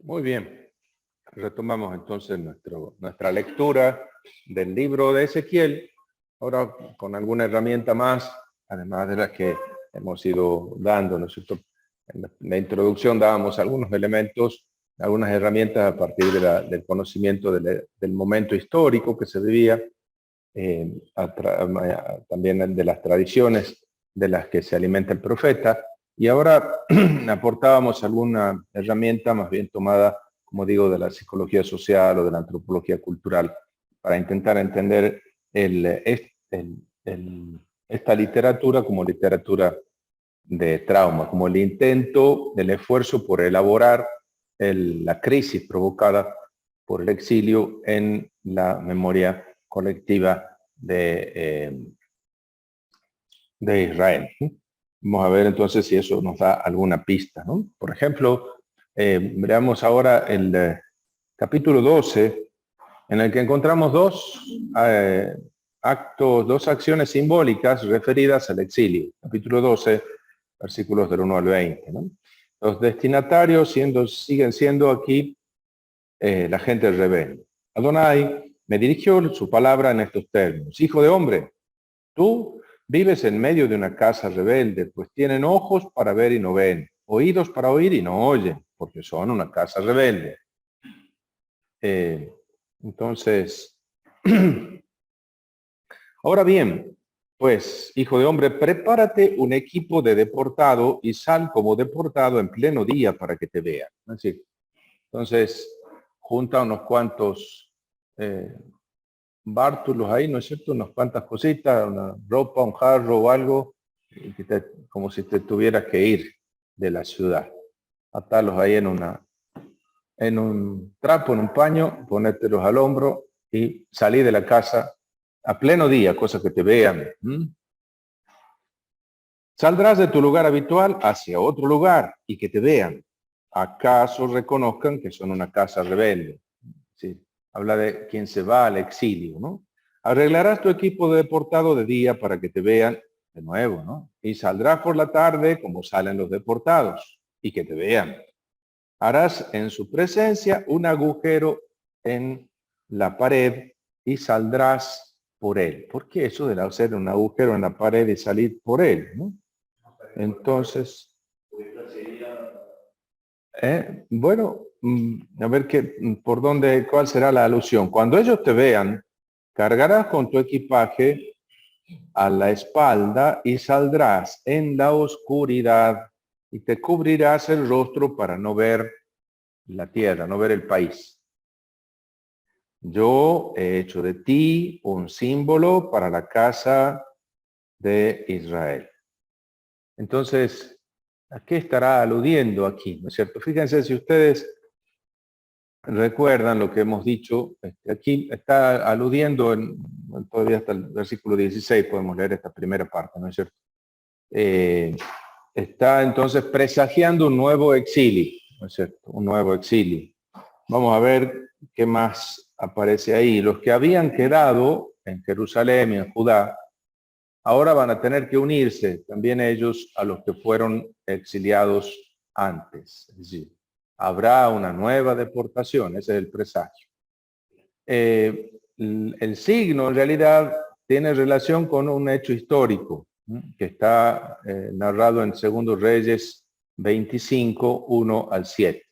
Muy bien. Retomamos entonces nuestra lectura del libro de Ezequiel, ahora con alguna herramienta más, además de las que hemos ido dando, ¿no es cierto? En la introducción dábamos algunos elementos, algunas herramientas a partir del conocimiento del momento histórico que se vivía, también de las tradiciones de las que se alimenta el profeta, y ahora aportábamos alguna herramienta más bien tomada, como digo, de la psicología social o de la antropología cultural, para intentar entender esta literatura como literatura de trauma, como el intento, el esfuerzo por elaborar la crisis provocada por el exilio en la memoria colectiva de Israel. Vamos a ver entonces si eso nos da alguna pista, ¿no? Por ejemplo, veamos ahora el capítulo 12, en el que encontramos dos acciones simbólicas referidas al exilio. Capítulo 12, versículos del 1 al 20, ¿no? Los destinatarios siguen siendo aquí la gente rebelde. Adonai me dirigió su palabra en estos términos: hijo de hombre, tú vives en medio de una casa rebelde, pues tienen ojos para ver y no ven, oídos para oír y no oyen, porque son una casa rebelde. Entonces, ahora bien, pues, hijo de hombre, prepárate un equipo de deportado y sal como deportado en pleno día para que te vean. Así. Entonces, junta unos cuantos bártulos ahí, ¿no es cierto? Unas cuantas cositas, una ropa, un jarro o algo, como si te tuvieras que ir de la ciudad. Atarlos ahí en un trapo, en un paño, ponértelos al hombro y salir de la casa a pleno día, cosa que te vean. Saldrás de tu lugar habitual hacia otro lugar y que te vean. ¿Acaso reconozcan que son una casa rebelde? Sí. Habla de quien se va al exilio, ¿no? Arreglarás tu equipo de deportado de día para que te vean de nuevo, ¿no? Y saldrás por la tarde como salen los deportados y que te vean. Harás en su presencia un agujero en la pared y saldrás por él. ¿Por qué eso de hacer un agujero en la pared y salir por él, ¿no? Entonces, bueno, a ver cuál será la alusión. Cuando ellos te vean, cargarás con tu equipaje a la espalda y saldrás en la oscuridad y te cubrirás el rostro para no ver la tierra, no ver el país. Yo he hecho de ti un símbolo para la casa de Israel. Entonces, ¿a qué estará aludiendo aquí? ¿No es cierto? Fíjense, si ustedes recuerdan lo que hemos dicho, aquí está aludiendo, todavía hasta el versículo 16 podemos leer esta primera parte, ¿no es cierto? Está entonces presagiando un nuevo exilio, ¿no es cierto? Un nuevo exilio. Vamos a ver qué más aparece ahí. Los que habían quedado en Jerusalén y en Judá, ahora van a tener que unirse también ellos a los que fueron exiliados antes. Es decir, habrá una nueva deportación, ese es el presagio. El signo en realidad tiene relación con un hecho histórico que está narrado en 2 Reyes 25, 1 al 7.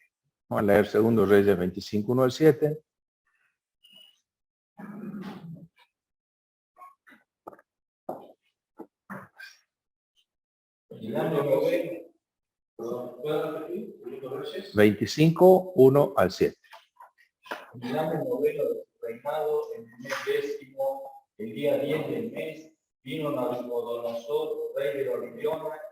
Vamos a leer 2 Reyes 25, 1 al 7. El año 9, 25, 1 al 7. en el año 9 de su reinado, en el mes 10, el día 10 del mes, vino Nabucodonosor, rey de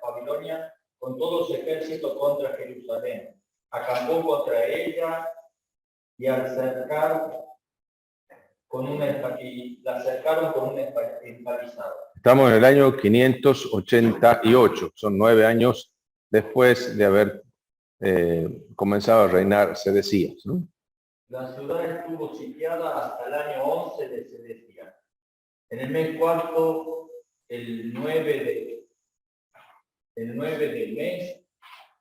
Babilonia, con todo su ejército contra Jerusalén. Acampó contra ella y la cercaron con una empalizada. Estamos en el año 588, son 9 años después de haber comenzado a reinar Sedecías, ¿no? La ciudad estuvo sitiada hasta el año 11 de Sedecías. En el mes cuarto, el 9 del mes,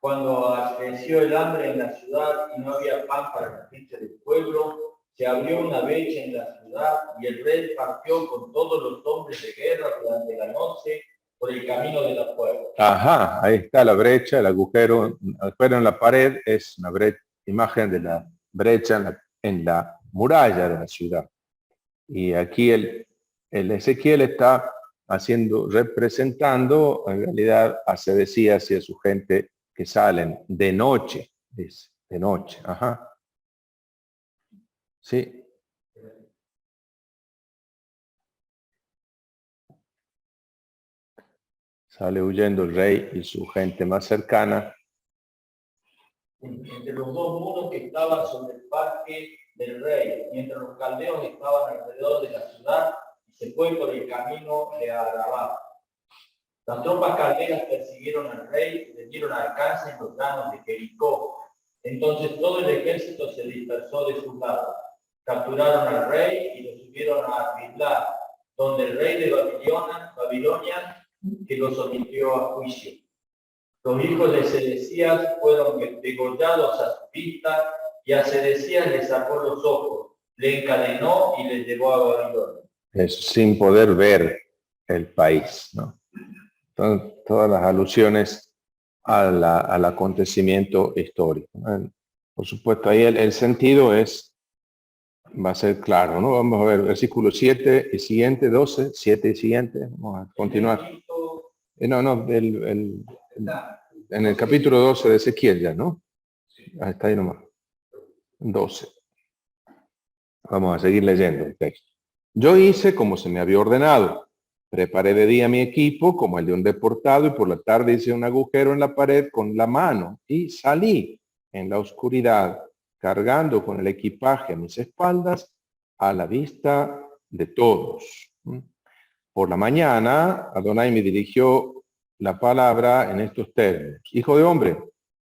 Cuando creció el hambre en la ciudad y no había pan para la gente del pueblo, se abrió una brecha en la ciudad y el rey partió con todos los hombres de guerra durante la noche por el camino de la puerta. Ajá, ahí está la brecha, el agujero en la pared es una imagen de la brecha en la muralla de la ciudad. Y aquí el Ezequiel está representando en realidad a Sedecías y a su gente que salen de noche, dice, de noche, ajá. Sí. Sale huyendo el rey y su gente más cercana. Entre los dos muros que estaban sobre el parque del rey, mientras los caldeos estaban alrededor de la ciudad, y se fue por el camino de Arabá. Las tropas caldeas persiguieron al rey y le dieron alcance en los llanos de Jericó. Entonces todo el ejército se dispersó de sus lados. Capturaron al rey y lo subieron a Ribla, donde el rey de Babilonia, que lo sometió a juicio. Los hijos de Sedecías fueron degollados a su vista, y a Sedecías le sacó los ojos, le encadenó y le llevó a Babilonia. Es sin poder ver el país, ¿no? Entonces, todas las alusiones al acontecimiento histórico. Por supuesto, ahí el sentido va a ser claro, ¿no? Vamos a ver versículo 7 y siguiente, 12, 7 y siguiente. Vamos a continuar. En el capítulo 12 de Ezequiel ya, ¿no? Ahí está ahí nomás. 12. Vamos a seguir leyendo el texto. Yo hice como se me había ordenado. Preparé de día mi equipo como el de un deportado y por la tarde hice un agujero en la pared con la mano y salí en la oscuridad cargando con el equipaje a mis espaldas a la vista de todos. Por la mañana, Adonai me dirigió la palabra en estos términos. Hijo de hombre,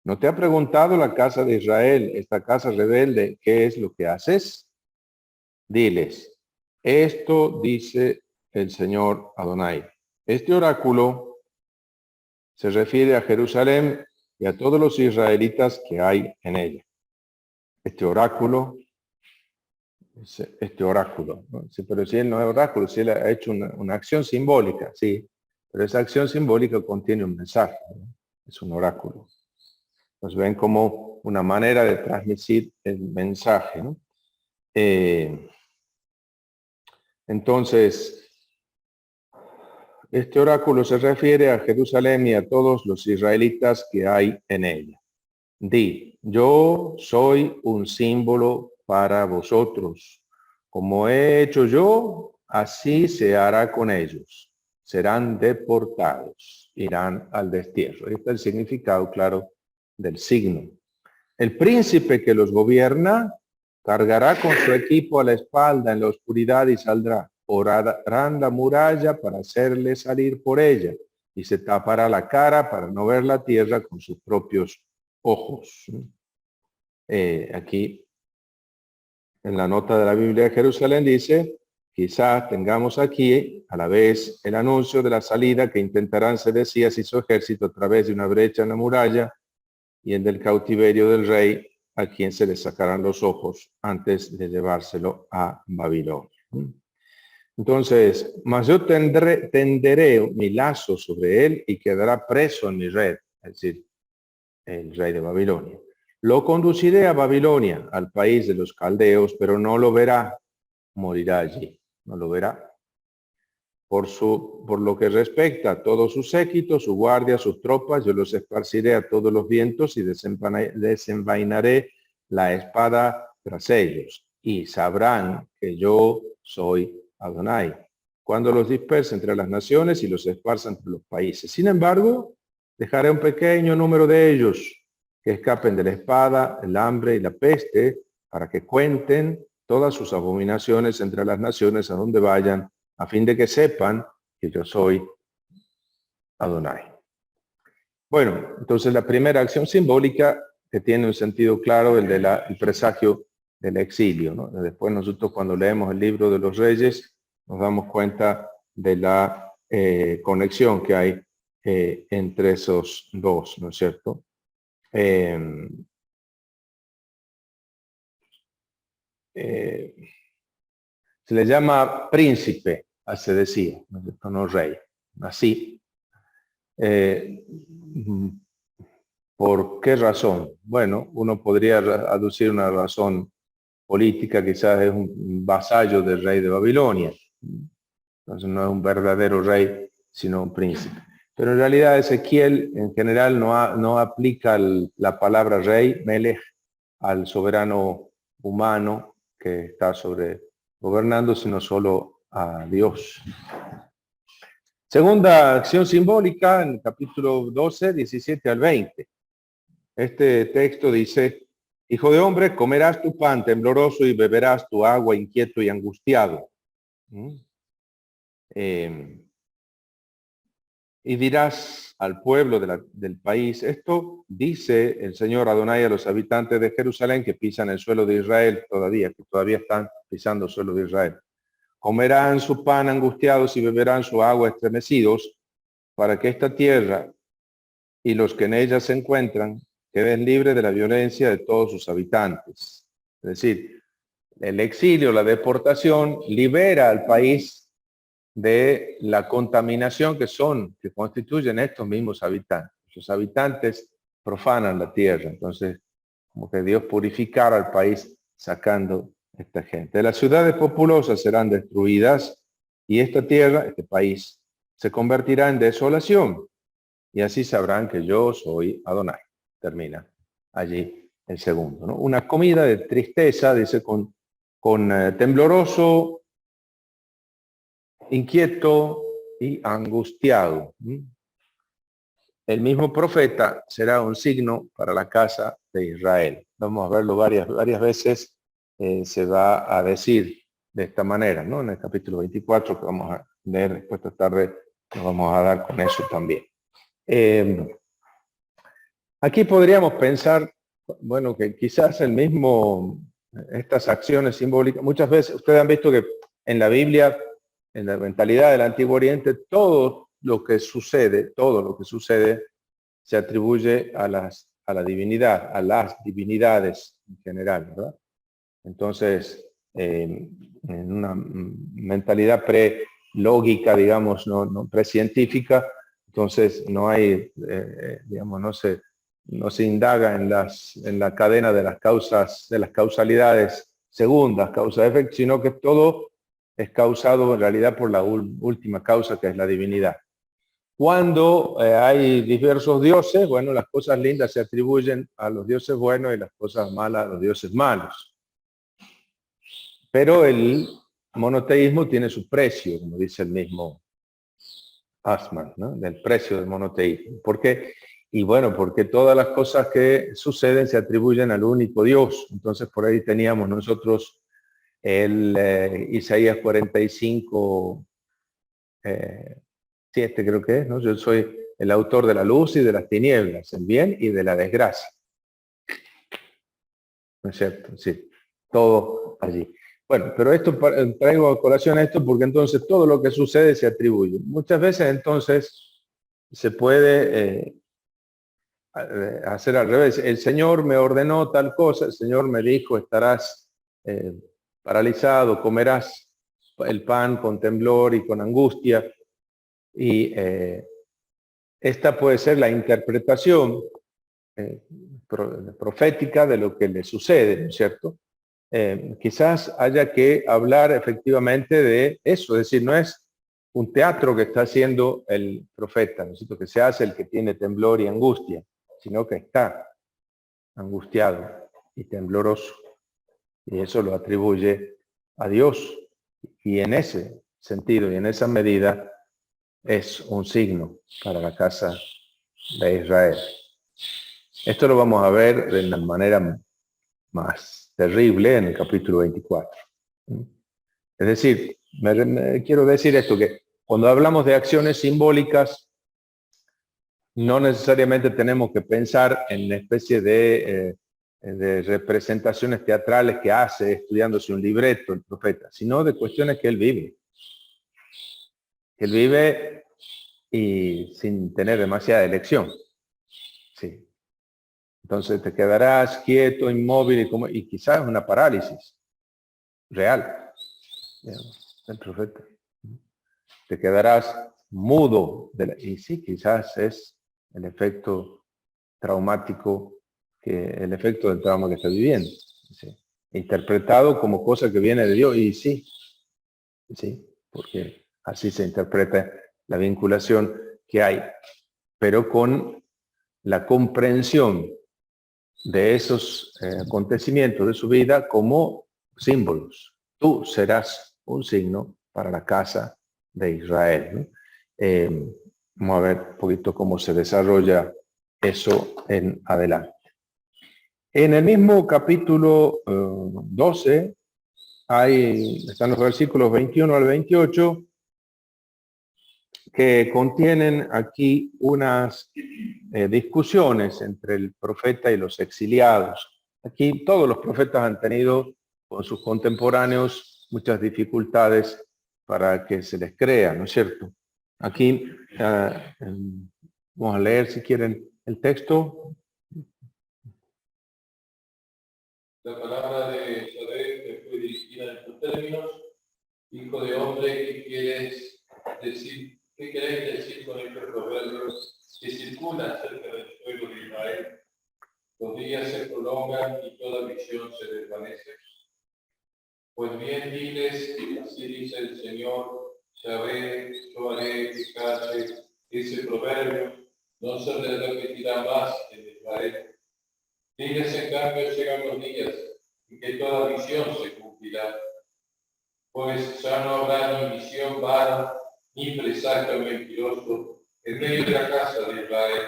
¿no te ha preguntado la casa de Israel, esta casa rebelde, qué es lo que haces? Diles, esto dice el Señor Adonai. Este oráculo se refiere a Jerusalén y a todos los israelitas que hay en ella. Este oráculo, ¿no? Sí, pero si él no es oráculo, si él ha hecho una acción simbólica, sí, pero esa acción simbólica contiene un mensaje, ¿no? Es un oráculo. Nos ven como una manera de transmitir el mensaje, ¿no? Entonces, este oráculo se refiere a Jerusalén y a todos los israelitas que hay en ella. Di, yo soy un símbolo para vosotros. Como he hecho yo, así se hará con ellos. Serán deportados, irán al destierro. Este es el significado claro del signo. El príncipe que los gobierna cargará con su equipo a la espalda en la oscuridad y saldrá. Orarán la muralla para hacerle salir por ella y se tapará la cara para no ver la tierra con sus propios ojos. Aquí en la nota de la Biblia de Jerusalén dice, quizás tengamos aquí a la vez el anuncio de la salida que intentarán Sedecías y su ejército a través de una brecha en la muralla y el del cautiverio del rey a quien se le sacarán los ojos antes de llevárselo a Babilonia. Entonces, mas yo tenderé mi lazo sobre él y quedará preso en mi red, es decir, el rey de Babilonia. Lo conduciré a Babilonia, al país de los caldeos, pero no lo verá, morirá allí, no lo verá. Por lo que respecta a todo su séquito, su guardia, sus tropas, yo los esparciré a todos los vientos y desenvainaré la espada tras ellos. Y sabrán que yo soy Adonai, cuando los disperse entre las naciones y los esparza entre los países. Sin embargo, dejaré un pequeño número de ellos que escapen de la espada, el hambre y la peste, para que cuenten todas sus abominaciones entre las naciones a donde vayan, a fin de que sepan que yo soy Adonai. Bueno, entonces la primera acción simbólica que tiene un sentido claro, el presagio del exilio, ¿no? Después nosotros cuando leemos el libro de los reyes nos damos cuenta de la conexión que hay entre esos dos, ¿no es cierto? eh, eh, se le llama príncipe, se decía, no rey, así. ¿Por qué razón? Bueno, uno podría aducir una razón política, quizás es un vasallo del rey de Babilonia. Entonces no es un verdadero rey, sino un príncipe. Pero en realidad Ezequiel en general no aplica la palabra rey, melech, al soberano humano que está gobernando, sino solo a Dios. Segunda acción simbólica en el capítulo 12, 17 al 20. Este texto dice: Hijo de hombre, comerás tu pan tembloroso y beberás tu agua inquieto y angustiado. Y dirás al pueblo del país: esto dice el Señor Adonai a los habitantes de Jerusalén que pisan el suelo de Israel que todavía están pisando el suelo de Israel. Comerán su pan angustiados y beberán su agua estremecidos, para que esta tierra y los que en ella se encuentran queden libres de la violencia de todos sus habitantes. Es decir, el exilio, la deportación, libera al país de la contaminación que constituyen estos mismos habitantes. Los habitantes profanan la tierra, entonces como que Dios purificara al país sacando a esta gente. Las ciudades populosas serán destruidas y esta tierra, este país, se convertirá en desolación. Y así sabrán que yo soy Adonai. Termina allí el segundo, ¿no? Una comida de tristeza, dice, con tembloroso, inquieto y angustiado. El mismo profeta será un signo para la casa de Israel. Vamos a verlo varias veces. Se va a decir de esta manera, ¿no? En el capítulo 24 que vamos a leer después esta tarde, nos vamos a dar con eso también. Aquí podríamos pensar, bueno, que quizás estas acciones simbólicas, muchas veces ustedes han visto que en la Biblia, en la mentalidad del Antiguo Oriente, todo lo que sucede se atribuye a la divinidad, a las divinidades en general, ¿verdad? Entonces, en una mentalidad pre-lógica, digamos, no precientífica, entonces no hay, digamos, no se indaga en la cadena de las causas, de las causalidades segundas, causa-efecto, sino que todo es causado en realidad por la última causa, que es la divinidad. Cuando hay diversos dioses, bueno, las cosas lindas se atribuyen a los dioses buenos y las cosas malas a los dioses malos. Pero el monoteísmo tiene su precio, como dice el mismo Assmann, ¿no? Del precio del monoteísmo. ¿Por qué? Y bueno, porque todas las cosas que suceden se atribuyen al único Dios. Entonces por ahí teníamos nosotros el Isaías 45, 7 creo que es, ¿no? Yo soy el autor de la luz y de las tinieblas, el bien y de la desgracia. ¿No es cierto? Sí, todo allí. Bueno, pero traigo a colación esto porque entonces todo lo que sucede se atribuye. Muchas veces entonces se puede hacer al revés. El Señor me ordenó tal cosa, el Señor me dijo: estarás paralizado, comerás el pan con temblor y con angustia. Y esta puede ser la interpretación profética de lo que le sucede, ¿no es cierto? Quizás haya que hablar efectivamente de eso, es decir, no es un teatro que está haciendo el profeta, ¿no es cierto? Que se hace el que tiene temblor y angustia, sino que está angustiado y tembloroso. Y eso lo atribuye a Dios. Y en ese sentido y en esa medida es un signo para la casa de Israel. Esto lo vamos a ver de la manera más terrible en el capítulo 24. Es decir, quiero decir esto, que cuando hablamos de acciones simbólicas, no necesariamente tenemos que pensar en una especie de representaciones teatrales que hace estudiándose un libreto el profeta, sino de cuestiones que él vive. Él vive y sin tener demasiada elección. Sí. Entonces te quedarás quieto, inmóvil y quizás una parálisis real, digamos, el profeta. Te quedarás mudo. Y sí, quizás es el efecto traumático, el efecto del trauma que está viviendo. ¿Sí? Interpretado como cosa que viene de Dios. Y sí, porque así se interpreta la vinculación que hay. Pero con la comprensión de esos acontecimientos de su vida como símbolos. Tú serás un signo para la casa de Israel, ¿no? Vamos a ver un poquito cómo se desarrolla eso en adelante. En el mismo capítulo 12 están los versículos 21 al 28 que contienen aquí unas discusiones entre el profeta y los exiliados. Aquí todos los profetas han tenido con sus contemporáneos muchas dificultades para que se les crea, ¿no es cierto? Aquí vamos a leer si quieren el texto. La palabra de Yahvé te fue dirigida en estos términos: hijo de hombre, ¿qué quieres decir? ¿Qué queréis decir con estos proverbios que circulan cerca del pueblo de Israel? Los días se prolongan y toda visión se desvanece. Pues bien, diles, así dice el Señor, Yahvé, yo haré que calle ese proverbio, no se les repetirá más en Israel. Diles, en cambio, llegan los días y que toda visión se cumplirá. Pues ya no habrá ni visión vana, ni presagio mentiroso en medio de la casa de Israel.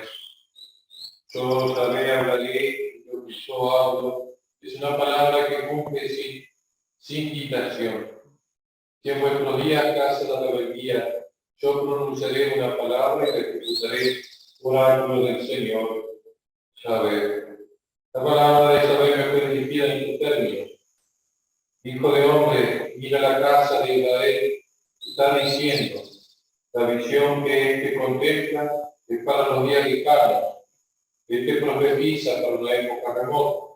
Yo Yahvé hablaré, lo que yo hablo, es una palabra que cumple sin quitación. Si en vuestros días casa la rebeldía, yo pronunciaré una palabra y ejecutaré oráculo del Señor. Yahvé. La palabra de Yahvé me fue dirigida en estos términos: hijo de hombre, mira la casa de Israel, está diciendo, la visión que éste contempla es para los días lejanos, este profetiza para una época remota.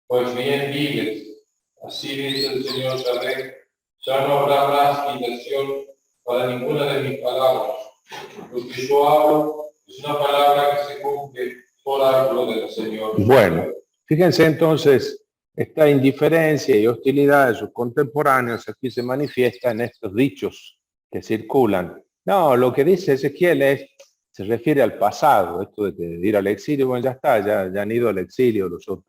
Pues bien, diles, así dice el Señor Yahvé, ya no habrá más quitación para ninguna de mis palabras. Lo que yo hablo es una palabra que se cumple por oráculo del Señor. Bueno, fíjense entonces, esta indiferencia y hostilidad de sus contemporáneos aquí se manifiesta en estos dichos que circulan. No, lo que dice Ezequiel se refiere al pasado, esto de ir al exilio, bueno, ya está, ya han ido al exilio los otros.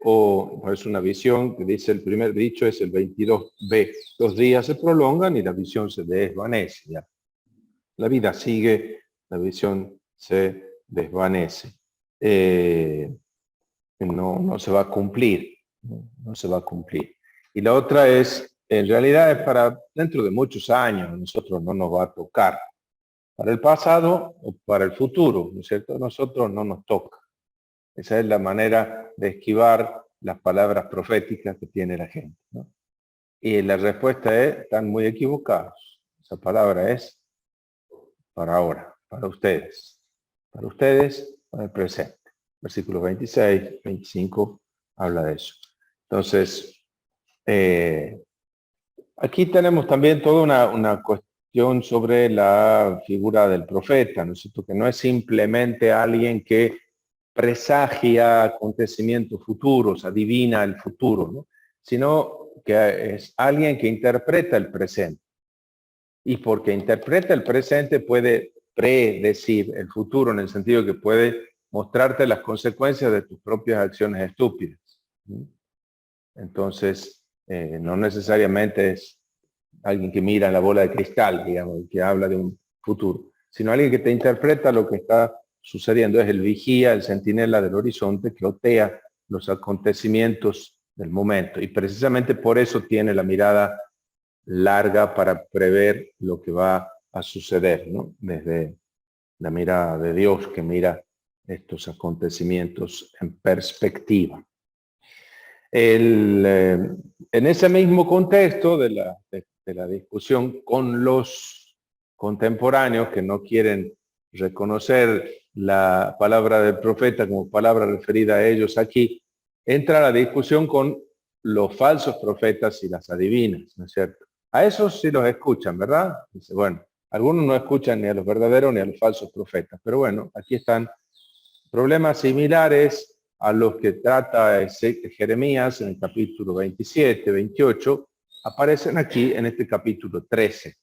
O es una visión que dice el primer dicho, es el 22b. Los días se prolongan y la visión se desvanece. Ya. La vida sigue, la visión se desvanece. No se va a cumplir. No se va a cumplir. Y la otra es, en realidad es para dentro de muchos años, a nosotros no nos va a tocar. Para el pasado o para el futuro, ¿no es cierto? A nosotros no nos toca. Esa es la manera de esquivar las palabras proféticas que tiene la gente, ¿no? Y la respuesta es, están muy equivocados. Esa palabra es para ahora, para ustedes, para el presente. Versículos 26, 25 habla de eso. Entonces, aquí tenemos también toda una cuestión sobre la figura del profeta, ¿no es cierto? Que no es simplemente alguien que presagia acontecimientos futuros, adivina el futuro, ¿no? Sino que es alguien que interpreta el presente. Y porque interpreta el presente puede predecir el futuro en el sentido que puede mostrarte las consecuencias de tus propias acciones estúpidas. Entonces, no necesariamente es alguien que mira en la bola de cristal, digamos, que habla de un futuro, sino alguien que te interpreta lo que está sucediendo. Es el vigía, el centinela del horizonte que otea los acontecimientos del momento. Y precisamente por eso tiene la mirada larga para prever lo que va a suceder, ¿no? Desde la mirada de Dios que mira estos acontecimientos en perspectiva. En ese mismo contexto de la discusión con los contemporáneos que no quieren reconocer la palabra del profeta como palabra referida a ellos aquí, entra la discusión con los falsos profetas y las adivinas, ¿no es cierto? A esos sí los escuchan, ¿verdad? Dice, bueno, algunos no escuchan ni a los verdaderos ni a los falsos profetas, pero bueno, aquí están problemas similares a los que trata Jeremías en el capítulo 27, 28, aparecen aquí en este capítulo 13.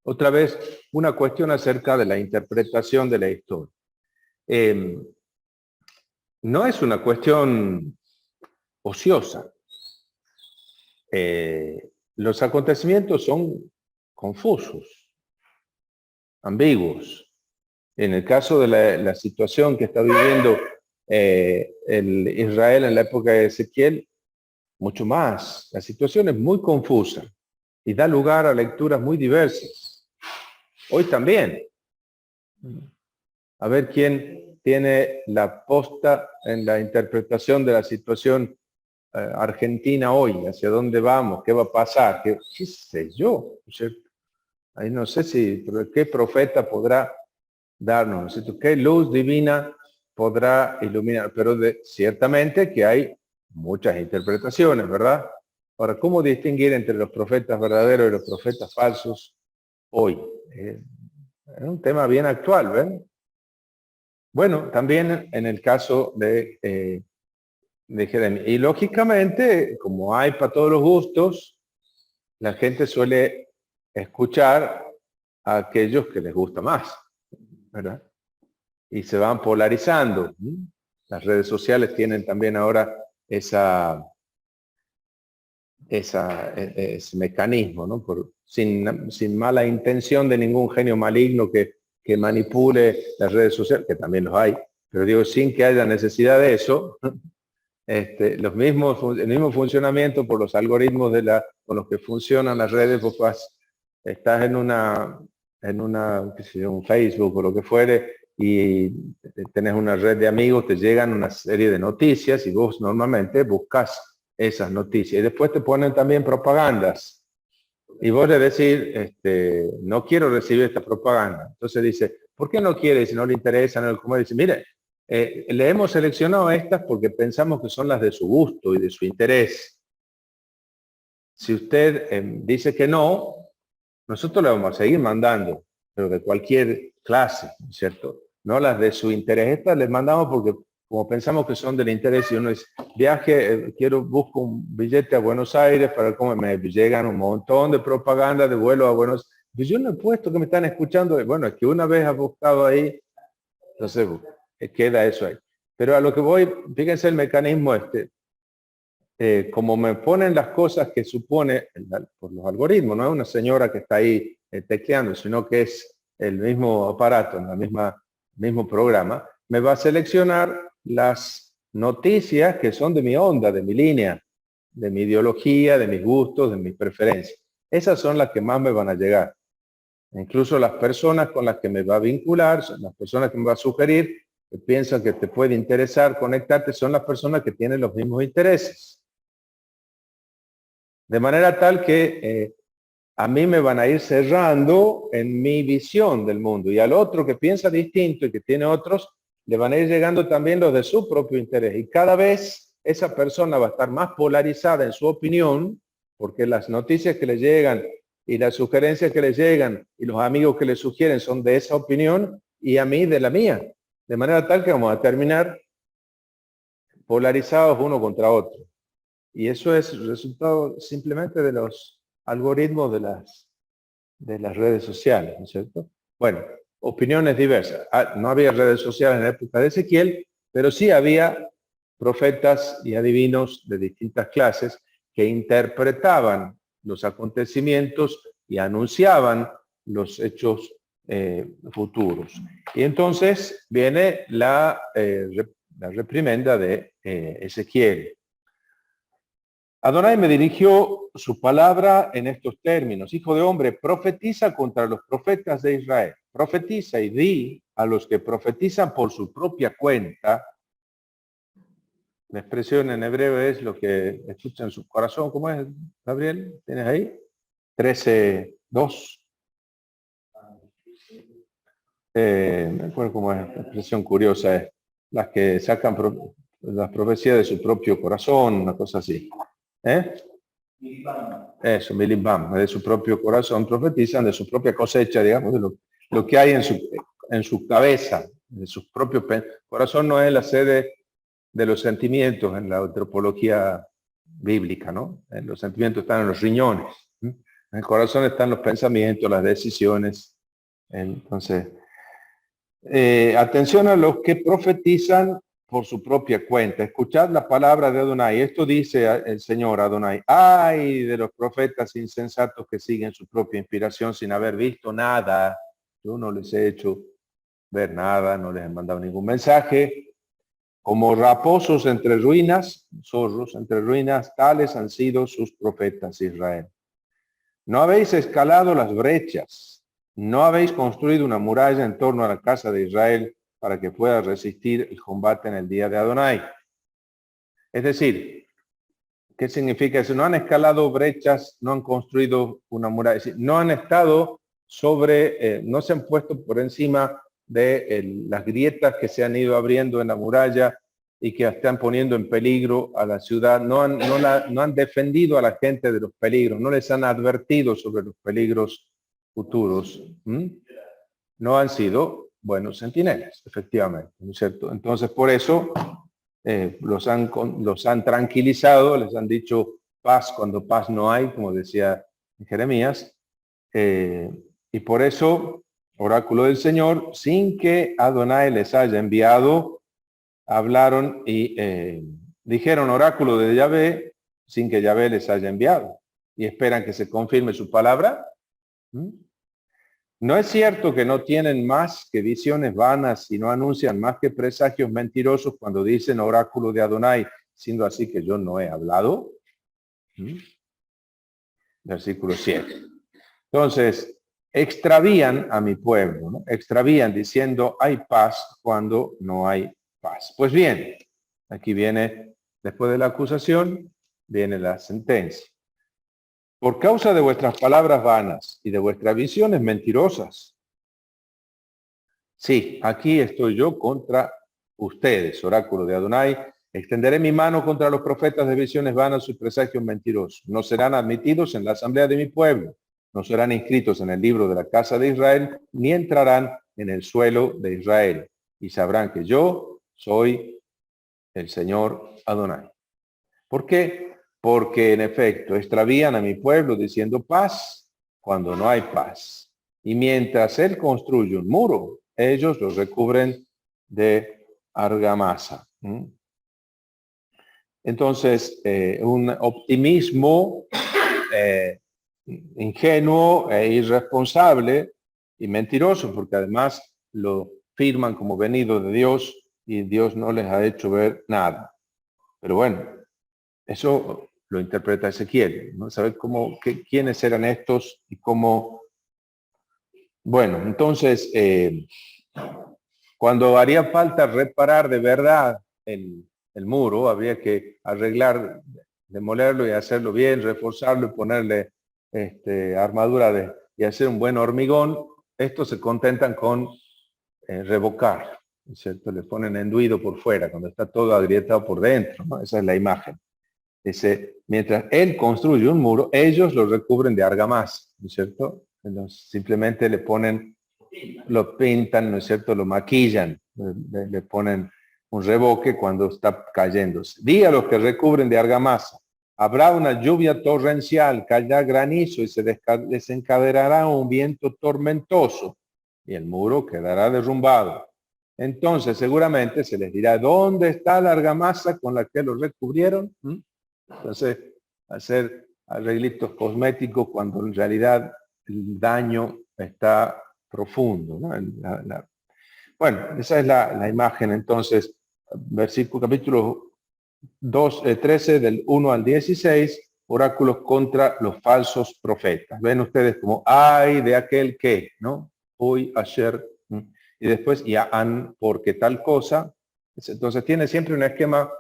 Otra vez, una cuestión acerca de la interpretación de la historia. No es una cuestión ociosa. Los acontecimientos son confusos, ambiguos. En el caso de la situación que está viviendo el Israel en la época de Ezequiel, mucho más. La situación es muy confusa y da lugar a lecturas muy diversas. Hoy también. A ver quién tiene la posta en la interpretación de la situación argentina hoy, hacia dónde vamos, qué va a pasar, qué sé yo, ¿cierto? Ahí no sé si, qué profeta podrá darnos, ¿cierto? Qué luz divina podrá iluminar, pero ciertamente que hay muchas interpretaciones, ¿verdad? Ahora, ¿cómo distinguir entre los profetas verdaderos y los profetas falsos hoy? Es un tema bien actual, ¿ven? Bueno, también en el caso de Jeremías. Y lógicamente, como hay para todos los gustos, la gente suele escuchar a aquellos que les gusta más, ¿verdad? Y se van polarizando. Las redes sociales tienen también ahora ese mecanismo, ¿no? Sin mala intención de ningún genio maligno que manipule las redes sociales, que también los hay, pero digo, sin que haya necesidad de eso, el mismo funcionamiento por los algoritmos con los que funcionan las redes, pues estás en qué sé yo, un Facebook o lo que fuere, y tenés una red de amigos, te llegan una serie de noticias y vos normalmente buscas esas noticias. Y después te ponen también propagandas. Y vos le decís, no quiero recibir esta propaganda. Entonces dice, ¿por qué no quiere? Si no le interesa, no, como dice, mire, le hemos seleccionado estas porque pensamos que son las de su gusto y de su interés. Si usted dice que no, nosotros le vamos a seguir mandando, pero de cualquier clase, ¿cierto? No las de su interés. Estas les mandamos porque como pensamos que son del interés y uno dice, viaje, busco un billete a Buenos Aires para cómo me llegan un montón de propaganda de vuelo a Buenos Aires. Pues yo no he puesto que me están escuchando. Bueno, es que una vez has buscado ahí, entonces queda eso ahí. Pero a lo que voy, fíjense el mecanismo como me ponen las cosas que supone por los algoritmos, no es una señora que está ahí tecleando, sino que es el mismo aparato, en el mismo programa, me va a seleccionar las noticias que son de mi onda, de mi línea, de mi ideología, de mis gustos, de mis preferencias. Esas son las que más me van a llegar. Incluso las personas con las que me va a vincular, son las personas que me va a sugerir, que piensan que te puede interesar conectarte, son las personas que tienen los mismos intereses. De manera tal que a mí me van a ir cerrando en mi visión del mundo y al otro que piensa distinto y que tiene otros, le van a ir llegando también los de su propio interés. Y cada vez esa persona va a estar más polarizada en su opinión, porque las noticias que le llegan y las sugerencias que le llegan y los amigos que le sugieren son de esa opinión y a mí de la mía. De manera tal que vamos a terminar polarizados uno contra otro. Y eso es resultado simplemente de los algoritmos de las redes sociales, ¿no es cierto? Bueno, opiniones diversas. No había redes sociales en la época de Ezequiel, pero sí había profetas y adivinos de distintas clases que interpretaban los acontecimientos y anunciaban los hechos futuros. Y entonces viene la reprimenda de Ezequiel. Adonai me dirigió su palabra en estos términos. Hijo de hombre, profetiza contra los profetas de Israel. Profetiza y di a los que profetizan por su propia cuenta. La expresión en hebreo es lo que escucha en su corazón. ¿Cómo es, Gabriel? ¿Tienes ahí? 13:2. me acuerdo cómo es, la expresión curiosa es, las que sacan las profecías de su propio corazón, una cosa así. Eso, milibam, de su propio corazón, profetizan de su propia cosecha, digamos, de lo que hay en su cabeza, de su propio corazón. No es la sede de los sentimientos en la antropología bíblica, ¿no? Los sentimientos están en los riñones. En el corazón están los pensamientos, las decisiones. Entonces, atención a los que profetizan por su propia cuenta. Escuchad la palabra de Adonai. Esto dice el Señor Adonai. Ay de los profetas insensatos que siguen su propia inspiración sin haber visto nada. Yo no les he hecho ver nada, no les he mandado ningún mensaje. Como raposos entre ruinas, zorros entre ruinas, tales han sido sus profetas, Israel. No habéis escalado las brechas, no habéis construido una muralla en torno a la casa de Israel para que pueda resistir el combate en el día de Adonai. Es decir, ¿qué significa eso? No han escalado brechas, no han construido una muralla, es decir, no han estado sobre, no se han puesto por encima de las grietas que se han ido abriendo en la muralla y que están poniendo en peligro a la ciudad. No han defendido a la gente de los peligros, no les han advertido sobre los peligros futuros. No han sido buenos centinelas, efectivamente, ¿no es cierto? Entonces, por eso los han tranquilizado, les han dicho paz cuando paz no hay, como decía Jeremías, y por eso, oráculo del Señor, sin que Adonai les haya enviado, hablaron y dijeron oráculo de Yahvé, sin que Yahvé les haya enviado, y esperan que se confirme su palabra. No es cierto que no tienen más que visiones vanas y no anuncian más que presagios mentirosos cuando dicen oráculo de Adonai, siendo así que yo no he hablado. Versículo 7. Entonces, extravían a mi pueblo, ¿no? Extravían diciendo hay paz cuando no hay paz. Pues bien, aquí viene, después de la acusación, viene la sentencia. Por causa de vuestras palabras vanas y de vuestras visiones mentirosas. Sí, aquí estoy yo contra ustedes, oráculo de Adonai. Extenderé mi mano contra los profetas de visiones vanas y presagios mentirosos. No serán admitidos en la asamblea de mi pueblo. No serán inscritos en el libro de la casa de Israel, ni entrarán en el suelo de Israel. Y sabrán que yo soy el Señor Adonai. ¿Por qué? Porque en efecto extravían a mi pueblo diciendo paz cuando no hay paz. Y mientras él construye un muro, ellos lo recubren de argamasa. Entonces, un optimismo ingenuo e irresponsable y mentiroso, porque además lo firman como venido de Dios y Dios no les ha hecho ver nada. Pero bueno, eso lo interpreta Ezequiel, ¿no? Saber quiénes eran estos y cómo. Bueno, entonces, cuando haría falta reparar de verdad el muro, habría que arreglar, demolerlo y hacerlo bien, reforzarlo y ponerle armadura y hacer un buen hormigón. Estos se contentan con revocar, ¿cierto? Le ponen enduido por fuera, cuando está todo agrietado por dentro, ¿no? Esa es la imagen. Mientras él construye un muro, ellos lo recubren de argamasa, ¿no es cierto? Entonces, simplemente le ponen, lo pintan, ¿no es cierto? Lo maquillan, le ponen un revoque cuando está cayéndose. Di a los que recubren de argamasa, habrá una lluvia torrencial, caerá granizo y se desencadenará un viento tormentoso y el muro quedará derrumbado. Entonces seguramente se les dirá, ¿dónde está la argamasa con la que lo recubrieron? Entonces, hacer arreglitos cosméticos cuando en realidad el daño está profundo, ¿no? Bueno, esa es la imagen. Entonces, capítulo 13 del 1 al 16, oráculos contra los falsos profetas. Ven ustedes como ay de aquel que, ¿no? Hoy, ayer, y después ya han, porque tal cosa. Entonces tiene siempre un esquema: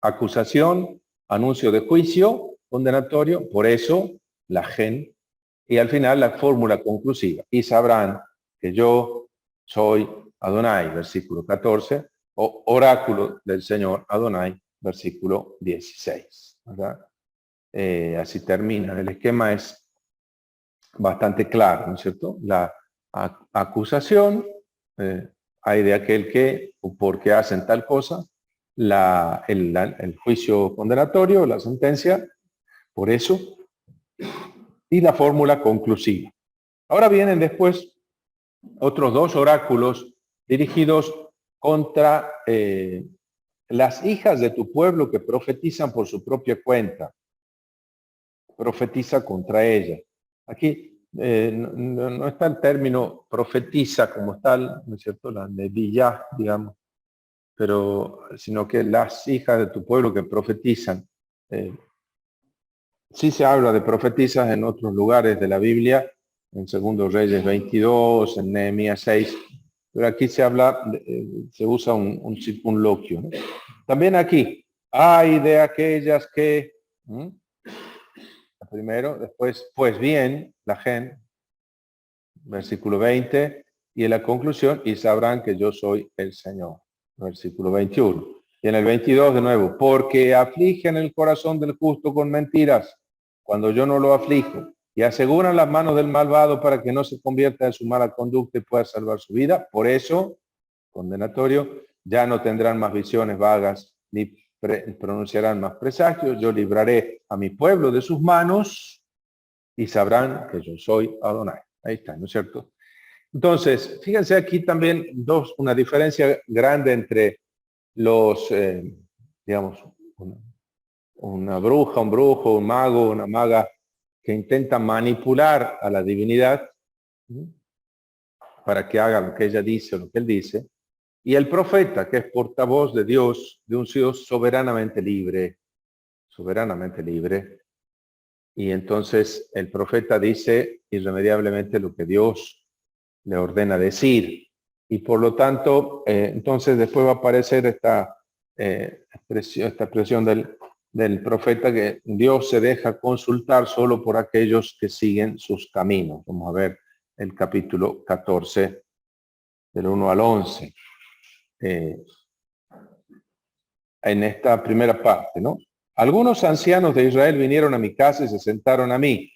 acusación, anuncio de juicio condenatorio, por eso la gen, y al final la fórmula conclusiva. Y sabrán que yo soy Adonai, versículo 14, o oráculo del Señor Adonai, versículo 16. ¿Verdad? Así termina. El esquema es bastante claro, ¿no es cierto? La acusación hay de aquel que, o porque hacen tal cosa, el juicio condenatorio, la sentencia, por eso, y la fórmula conclusiva. Ahora vienen después otros dos oráculos dirigidos contra las hijas de tu pueblo que profetizan por su propia cuenta. Profetiza contra ella. Aquí no está el término profetiza como tal, ¿no es cierto? La nebiyá, digamos, pero sino que las hijas de tu pueblo que profetizan. Sí se habla de profetizas en otros lugares de la Biblia, en 2 Reyes 22, en Nehemías 6, pero aquí se habla, se usa un circunloquio, ¿no? También aquí, hay de aquellas que, primero, después, pues bien, la gente, versículo 20, y en la conclusión, y sabrán que yo soy el Señor, versículo 21. Y en el 22 de nuevo, porque afligen el corazón del justo con mentiras, cuando yo no lo aflijo, y aseguran las manos del malvado para que no se convierta en su mala conducta y pueda salvar su vida. Por eso, condenatorio, ya no tendrán más visiones vagas, ni pronunciarán más presagios. Yo libraré a mi pueblo de sus manos, y sabrán que yo soy Adonai. Ahí está, ¿no es cierto? Entonces, fíjense aquí también una diferencia grande entre los, digamos, una bruja, un brujo, un mago, una maga que intenta manipular a la divinidad, ¿sí?, para que haga lo que ella dice o lo que él dice, y el profeta, que es portavoz de Dios, de un Dios soberanamente libre, y entonces el profeta dice irremediablemente lo que Dios le ordena decir, y por lo tanto, entonces después va a aparecer esta expresión del profeta, que Dios se deja consultar solo por aquellos que siguen sus caminos. Vamos a ver el capítulo 14, del 1 al 11. En esta primera parte, ¿no? Algunos ancianos de Israel vinieron a mi casa y se sentaron a mí.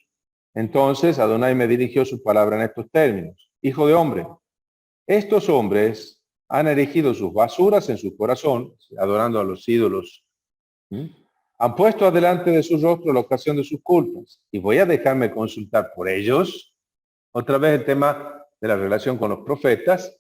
Entonces Adonai me dirigió su palabra en estos términos: hijo de hombre, estos hombres han erigido sus basuras en su corazón, adorando a los ídolos. Han puesto adelante de su rostro la ocasión de sus culpas, y voy a dejarme consultar por ellos. Otra vez el tema de la relación con los profetas.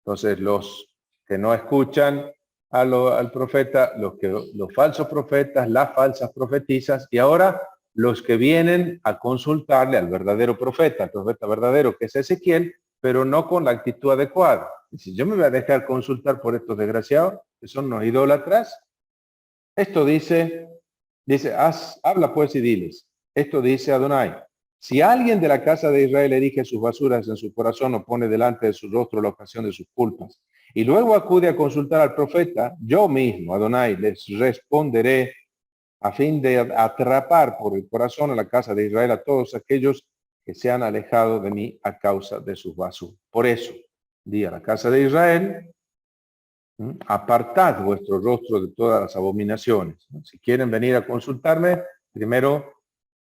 Entonces, los que no escuchan al profeta, los falsos profetas, las falsas profetizas, y ahora los que vienen a consultarle al verdadero profeta, el profeta verdadero, que es Ezequiel, pero no con la actitud adecuada. Y si yo me voy a dejar consultar por estos desgraciados, que son los idólatras, esto dice, habla pues y diles, esto dice Adonai: si alguien de la casa de Israel erige sus basuras en su corazón o pone delante de su rostro la ocasión de sus culpas, y luego acude a consultar al profeta, yo mismo, Adonai, les responderé a fin de atrapar por el corazón a la casa de Israel a todos aquellos que se han alejado de mí a causa de sus basuras. Por eso, di a la casa de Israel: apartad vuestro rostro de todas las abominaciones. Si quieren venir a consultarme, primero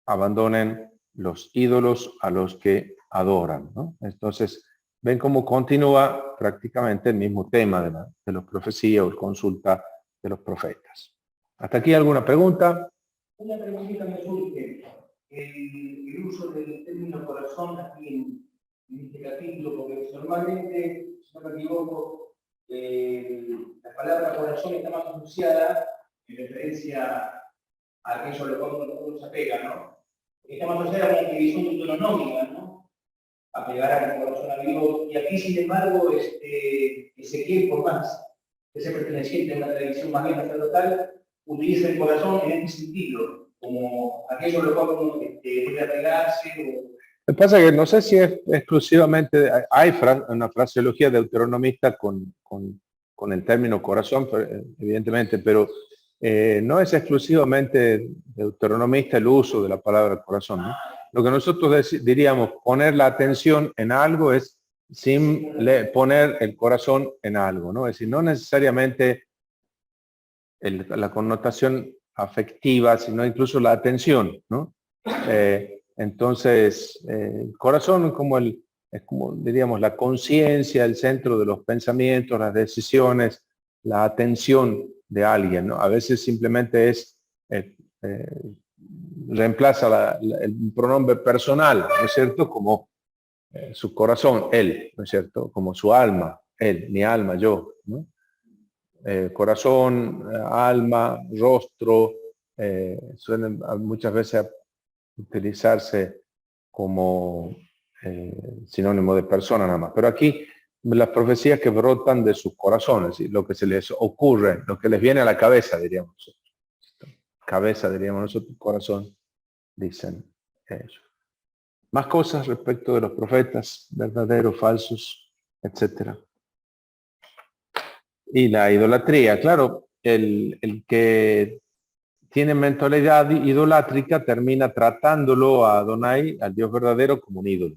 abandonen los ídolos a los que adoran, ¿no? Entonces, ven cómo continúa prácticamente el mismo tema de la profecía o consulta de los profetas. ¿Hasta aquí alguna pregunta? Una preguntita me surge. El uso del término corazón aquí en este capítulo, porque normalmente, si no me equivoco, la palabra corazón está más asociada en referencia a aquello a lo cual uno se apega, ¿no? Está más asociada a una división deuteronómica, ¿no? Apegar al corazón a Dios. Y aquí, sin embargo, Ezequiel, por más que sea perteneciente a una tradición más bien sacerdotal, utiliza el corazón en este sentido, como aquello a lo cual uno debe apegarse. Lo que pasa es que no sé si es exclusivamente, hay una fraseología deuteronomista con el término corazón, evidentemente, pero no es exclusivamente deuteronomista el uso de la palabra corazón, ¿no? Lo que nosotros diríamos poner la atención en algo es sin poner el corazón en algo, ¿no? Es decir, no necesariamente la connotación afectiva, sino incluso la atención, ¿no? Entonces, el corazón es como, diríamos, la conciencia, el centro de los pensamientos, las decisiones, la atención de alguien, ¿no? A veces simplemente reemplaza el pronombre personal, ¿no es cierto? Como su corazón, él, ¿no es cierto? Como su alma, él, mi alma, yo, ¿no? Corazón, alma, rostro, suelen muchas veces utilizarse como sinónimo de persona nada más. Pero aquí las profecías que brotan de sus corazones, y lo que se les ocurre, lo que les viene a la cabeza, diríamos nosotros. Cabeza, diríamos nosotros, corazón, dicen ellos. Más cosas respecto de los profetas, verdaderos, falsos, etcétera. Y la idolatría, claro, el que tiene mentalidad idolátrica termina tratándolo a Adonai, al Dios verdadero, como un ídolo.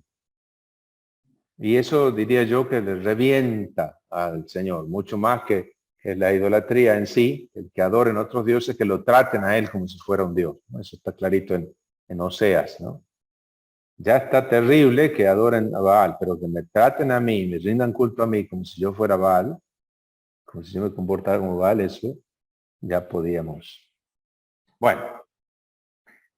Y eso diría yo que le revienta al Señor, mucho más que la idolatría en sí, el que adoren otros dioses, que lo traten a él como si fuera un dios, ¿no? Eso está clarito en Oseas, ¿no? Ya está terrible que adoren a Baal, pero que me traten a mí, me rindan culto a mí como si yo fuera Baal, como si yo me comportara como Baal, eso ya podíamos. Bueno,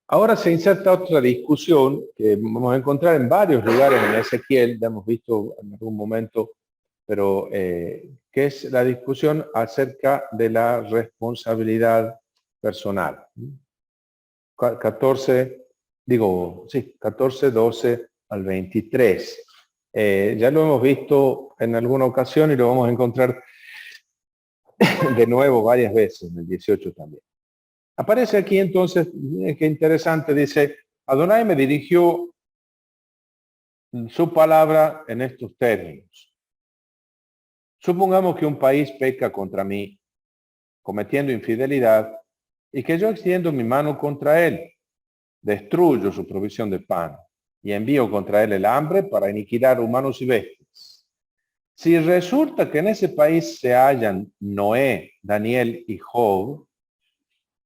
ahora se inserta otra discusión que vamos a encontrar en varios lugares en Ezequiel, ya hemos visto en algún momento, pero que es la discusión acerca de la responsabilidad personal. 14, 12 al 23. Ya lo hemos visto en alguna ocasión y lo vamos a encontrar de nuevo varias veces, en el 18 también. Aparece aquí entonces, qué interesante, dice, Adonai me dirigió su palabra en estos términos. Supongamos que un país peca contra mí, cometiendo infidelidad, y que yo extiendo mi mano contra él, destruyo su provisión de pan, y envío contra él el hambre para aniquilar humanos y bestias. Si resulta que en ese país se hallan Noé, Daniel y Job,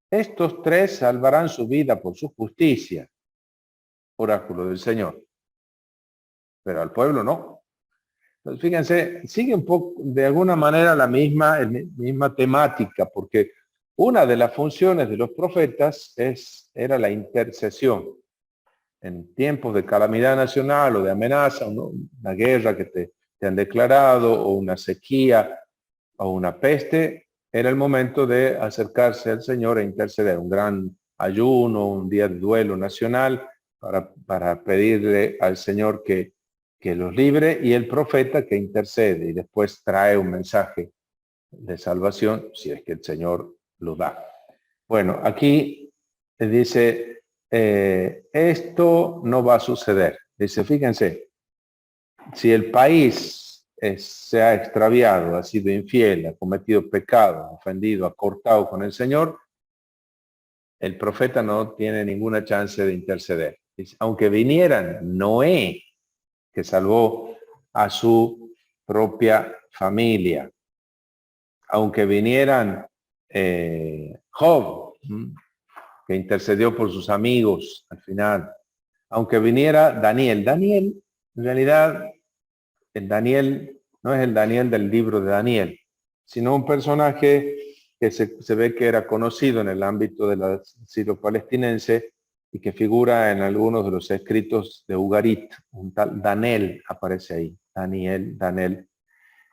estos tres salvarán su vida por su justicia, oráculo del Señor. Pero al pueblo no. Entonces, fíjense, sigue un poco, de alguna manera, la misma temática, porque una de las funciones de los profetas era la intercesión. En tiempos de calamidad nacional o de amenaza, ¿no? Una guerra que te han declarado, o una sequía, o una peste, era el momento de acercarse al Señor e interceder. Un gran ayuno, un día de duelo nacional para pedirle al Señor que los libre, y el profeta que intercede y después trae un mensaje de salvación si es que el Señor lo da. Bueno, aquí dice, esto no va a suceder. Dice, fíjense, si el país se ha extraviado, ha sido infiel, ha cometido pecado, ha ofendido, ha cortado con el Señor, el profeta no tiene ninguna chance de interceder. Dice, aunque vinieran Noé, que salvó a su propia familia, aunque vinieran Job, que intercedió por sus amigos al final, aunque viniera Daniel. Daniel, en realidad, el Daniel no es el Daniel del libro de Daniel, sino un personaje que se ve que era conocido en el ámbito de la siro-palestinense y que figura en algunos de los escritos de Ugarit. Un tal Daniel aparece ahí. Daniel,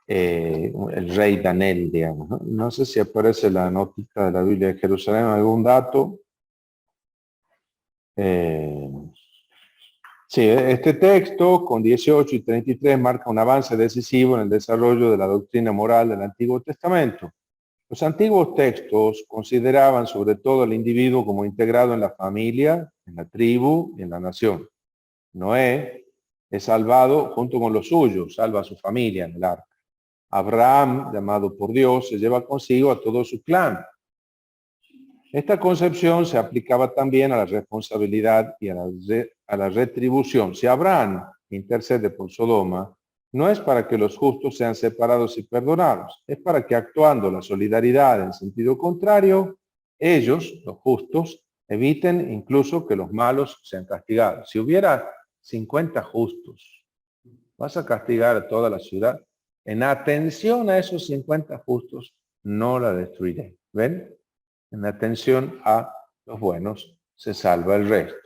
el rey Daniel, digamos, ¿no? No sé si aparece la notita de la Biblia de Jerusalén, algún dato. Sí, este texto con 18 y 33 marca un avance decisivo en el desarrollo de la doctrina moral del Antiguo Testamento. Los antiguos textos consideraban sobre todo al individuo como integrado en la familia, en la tribu y en la nación. Noé es salvado junto con los suyos, salva a su familia en el arca. Abraham, llamado por Dios, se lleva consigo a todo su clan. Esta concepción se aplicaba también a la responsabilidad y a la retribución. Si Abraham intercede por Sodoma, no es para que los justos sean separados y perdonados, es para que actuando la solidaridad en sentido contrario, ellos, los justos, eviten incluso que los malos sean castigados. Si hubiera 50 justos, vas a castigar a toda la ciudad. En atención a esos 50 justos, no la destruiré. ¿Ven? En atención a los buenos, se salva el resto.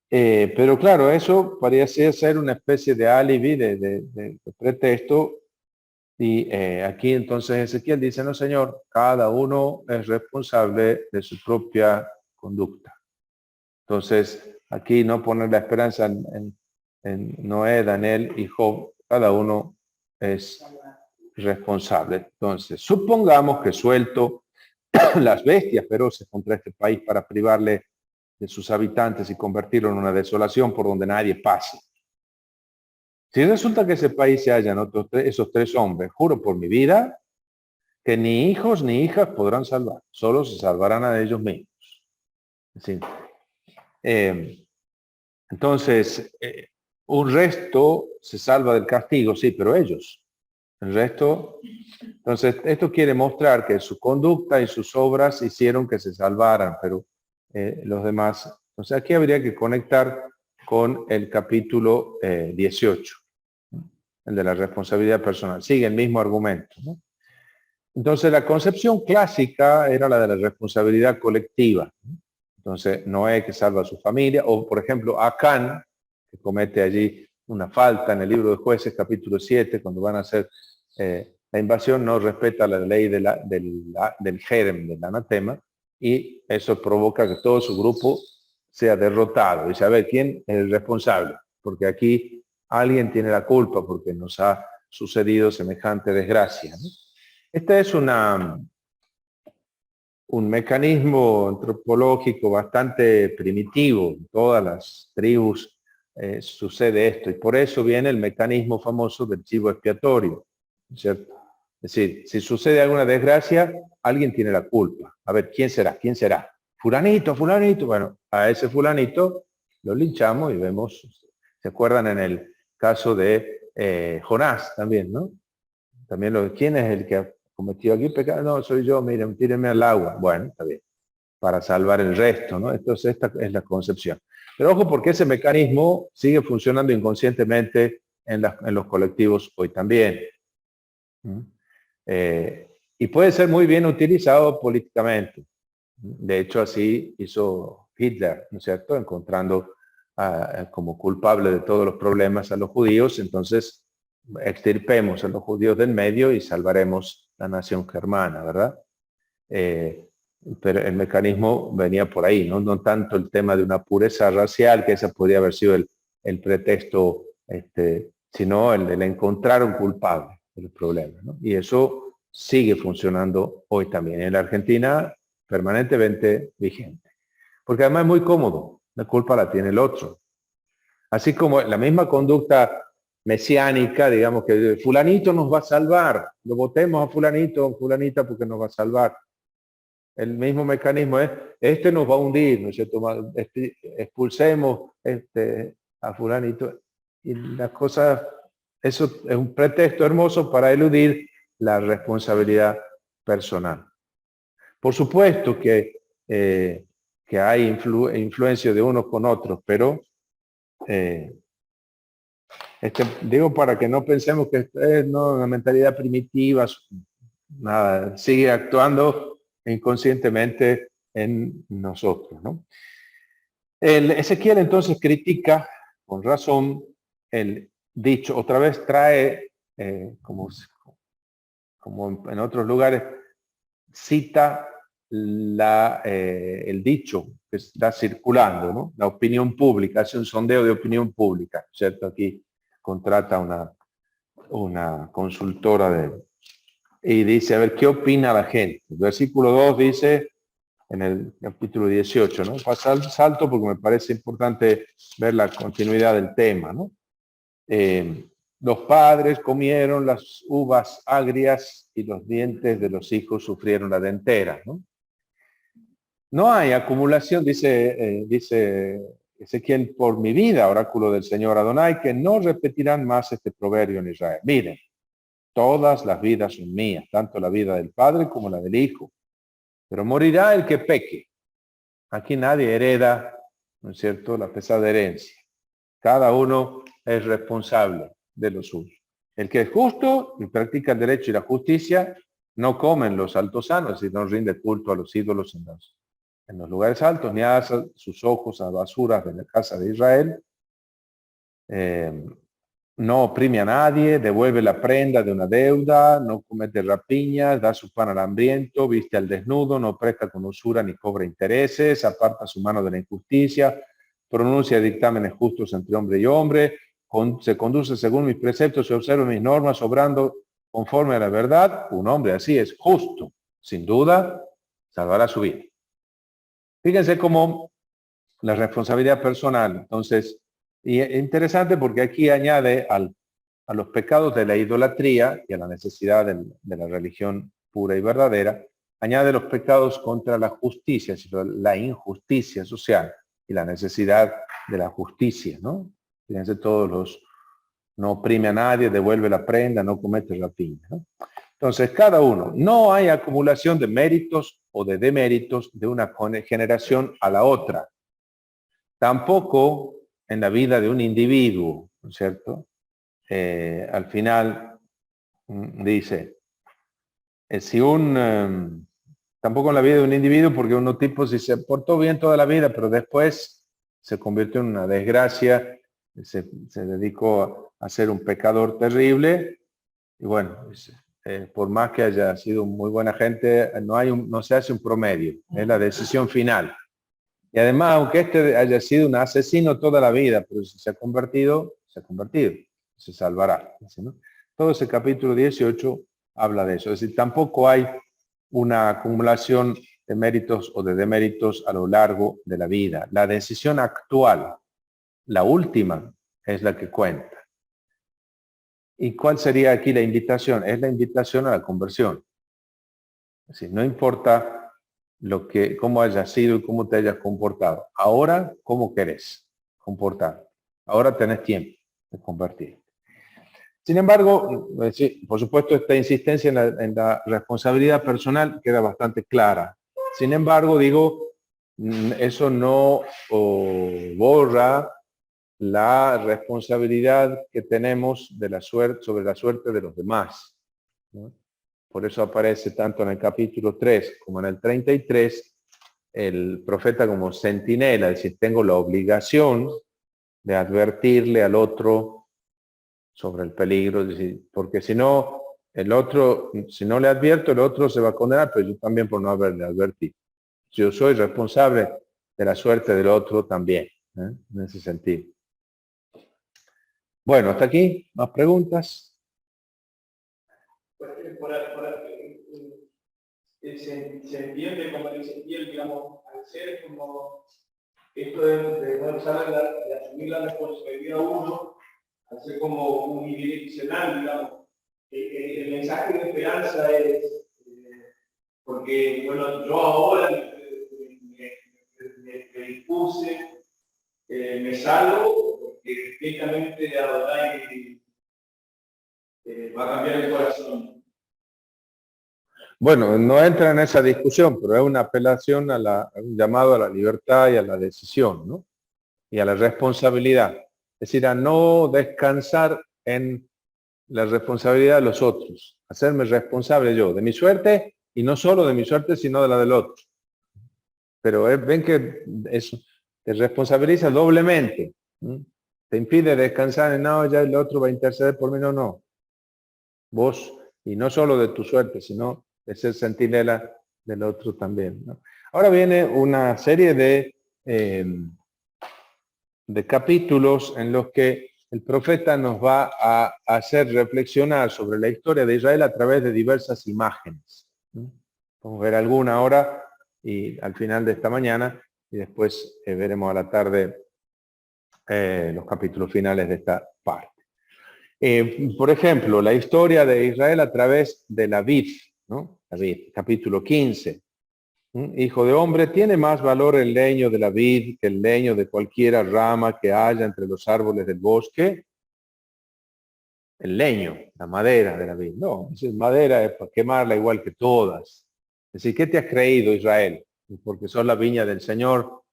Pero claro, eso parecía ser una especie de alibi, de pretexto. Y aquí entonces Ezequiel dice, no señor, cada uno es responsable de su propia conducta. Entonces, aquí no poner la esperanza en Noé, Daniel y Job, cada uno es responsable. Entonces, supongamos que suelto las bestias feroces contra este país para privarle de sus habitantes y convertirlo en una desolación por donde nadie pase. Si resulta que ese país se hallan esos 3 hombres, juro por mi vida que ni hijos ni hijas podrán salvar, solo se salvarán a ellos mismos. ¿Sí? Entonces, un resto se salva del castigo, sí, pero ellos, el resto. Entonces, esto quiere mostrar que su conducta y sus obras hicieron que se salvaran, pero los demás. Entonces, aquí habría que conectar con el capítulo 18, el de la responsabilidad personal. Sigue el mismo argumento, ¿no? Entonces, la concepción clásica era la de la responsabilidad colectiva. Entonces, Noé que salva a su familia, o por ejemplo, Acán, que comete allí una falta en el libro de Jueces, capítulo 7, cuando van a hacer la invasión, no respeta la ley del jerem, del anatema, y eso provoca que todo su grupo sea derrotado. Y saber quién es el responsable, porque aquí alguien tiene la culpa porque nos ha sucedido semejante desgracia, ¿no? Este es un mecanismo antropológico bastante primitivo. En todas las tribus sucede esto, y por eso viene el mecanismo famoso del chivo expiatorio, ¿cierto? Es decir, si sucede alguna desgracia, alguien tiene la culpa. A ver, ¿quién será? ¿Quién será? Fulanito, fulanito. Bueno, a ese fulanito lo linchamos y vemos, ¿se acuerdan en el caso de Jonás también, no? También ¿quién es el que cometió aquí pecado? No, soy yo, miren, tírenme al agua. Bueno, está bien, para salvar el resto, ¿no? Entonces esta es la concepción. Pero ojo, porque ese mecanismo sigue funcionando inconscientemente en los colectivos hoy también. Y puede ser muy bien utilizado políticamente. De hecho, así hizo Hitler, ¿no es cierto? Encontrando como culpable de todos los problemas a los judíos, entonces extirpemos a los judíos del medio y salvaremos la nación germana, ¿verdad? Pero el mecanismo venía por ahí, ¿no? No tanto el tema de una pureza racial, que ese podría haber sido el pretexto, sino el de encontrar un culpable del problema, ¿no? Y eso sigue funcionando hoy también en la Argentina, permanentemente vigente. Porque además es muy cómodo, la culpa la tiene el otro. Así como la misma conducta mesiánica, digamos que fulanito nos va a salvar, lo votemos a fulanito o fulanita porque nos va a salvar. El mismo mecanismo es, este nos va a hundir, ¿no es cierto? Expulsemos a fulanito. Y las cosas, eso es un pretexto hermoso para eludir la responsabilidad personal. Por supuesto que hay influencia de unos con otros, pero digo para que no pensemos que es una mentalidad primitiva, nada, sigue actuando inconscientemente en nosotros, ¿no? Ezequiel entonces critica con razón el dicho, otra vez trae, como en otros lugares, cita el dicho que está circulando, ¿no? La opinión pública, hace un sondeo de opinión pública, ¿cierto? Aquí contrata una consultora y dice, a ver, ¿qué opina la gente? El versículo 2 dice, en el capítulo 18, ¿no? Salto porque me parece importante ver la continuidad del tema, ¿no? Los padres comieron las uvas agrias y los dientes de los hijos sufrieron la dentera, ¿no? No hay acumulación, dice Ezequiel, por mi vida, oráculo del Señor Adonai, que no repetirán más este proverbio en Israel. Miren, todas las vidas son mías, tanto la vida del Padre como la del Hijo. Pero morirá el que peque. Aquí nadie hereda, ¿no es cierto?, la pesada herencia. Cada uno es responsable de lo suyo. El que es justo y practica el derecho y la justicia, no come en los altosanos y no rinde culto a los ídolos en los lugares altos, ni alza sus ojos a basuras de la casa de Israel. No oprime a nadie, devuelve la prenda de una deuda, no comete rapiñas, da su pan al hambriento, viste al desnudo, no presta con usura ni cobra intereses, aparta su mano de la injusticia, pronuncia dictámenes justos entre hombre y hombre, se conduce según mis preceptos y observa mis normas, obrando conforme a la verdad. Un hombre así es justo, sin duda, salvará su vida. Fíjense cómo la responsabilidad personal, entonces, y es interesante porque aquí añade a los pecados de la idolatría y a la necesidad de la religión pura y verdadera, añade los pecados contra la justicia, la injusticia social y la necesidad de la justicia, ¿no? Fíjense todos los, no oprime a nadie, devuelve la prenda, no comete rapiña, ¿no? Entonces, cada uno, no hay acumulación de méritos o de deméritos de una generación a la otra. Tampoco en la vida de un individuo, ¿no es cierto? Al final dice, tampoco en la vida de un individuo, porque uno tipo si se portó bien toda la vida, pero después se convirtió en una desgracia, se dedicó a ser un pecador terrible, y bueno, por más que haya sido muy buena gente, no se hace un promedio, es la decisión final. Y además, aunque este haya sido un asesino toda la vida, pero si se ha convertido, se salvará. ¿No? Todo ese capítulo 18 habla de eso. Es decir, tampoco hay una acumulación de méritos o de deméritos a lo largo de la vida. La decisión actual, la última, es la que cuenta. ¿Y cuál sería aquí la invitación? Es la invitación a la conversión. Es decir, no importa cómo hayas sido y cómo te hayas comportado. Ahora, ¿cómo querés comportar? Ahora tenés tiempo de convertir. Sin embargo, sí, por supuesto, esta insistencia en la responsabilidad personal queda bastante clara. Sin embargo, digo, eso no borra la responsabilidad que tenemos de la suerte, sobre la suerte de los demás, ¿no? Por eso aparece tanto en el capítulo 3 como en el 33 el profeta como centinela, es decir, tengo la obligación de advertirle al otro sobre el peligro, es decir, porque si no, si no le advierto, el otro se va a condenar, pero yo también por no haberle advertido. Yo soy responsable de la suerte del otro también, en ese sentido. Bueno, hasta aquí, ¿más preguntas? Se entiende como dice Ezequiel, digamos, al ser como esto de no usar de asumir la responsabilidad uno, al ser como unidireccional, digamos, el mensaje de esperanza es, porque, bueno, yo ahora me dispuse, me salvo, porque directamente Adonai va a cambiar el corazón. Bueno, no entra en esa discusión, pero es una apelación a un llamado a la libertad y a la decisión, ¿no? Y a la responsabilidad. Es decir, a no descansar en la responsabilidad de los otros. Hacerme responsable yo de mi suerte, y no solo de mi suerte, sino de la del otro. Pero ven que eso te responsabiliza doblemente. ¿No? Te impide descansar en, no, ya el otro va a interceder por mí, no. Vos, y no solo de tu suerte, sino de ser centinela del otro también, ¿no? Ahora viene una serie de capítulos en los que el profeta nos va a hacer reflexionar sobre la historia de Israel a través de diversas imágenes, ¿no? Vamos a ver alguna ahora y al final de esta mañana, y después veremos a la tarde los capítulos finales de esta parte. Por ejemplo, la historia de Israel a través de la vid, ¿no? La vid, capítulo 15. Hijo de hombre, ¿tiene más valor el leño de la vid que el leño de cualquiera rama que haya entre los árboles del bosque? El leño, la madera de la vid. No, si es madera es para quemarla igual que todas. Es decir, ¿qué te has creído, Israel? Porque sos la viña del Señor,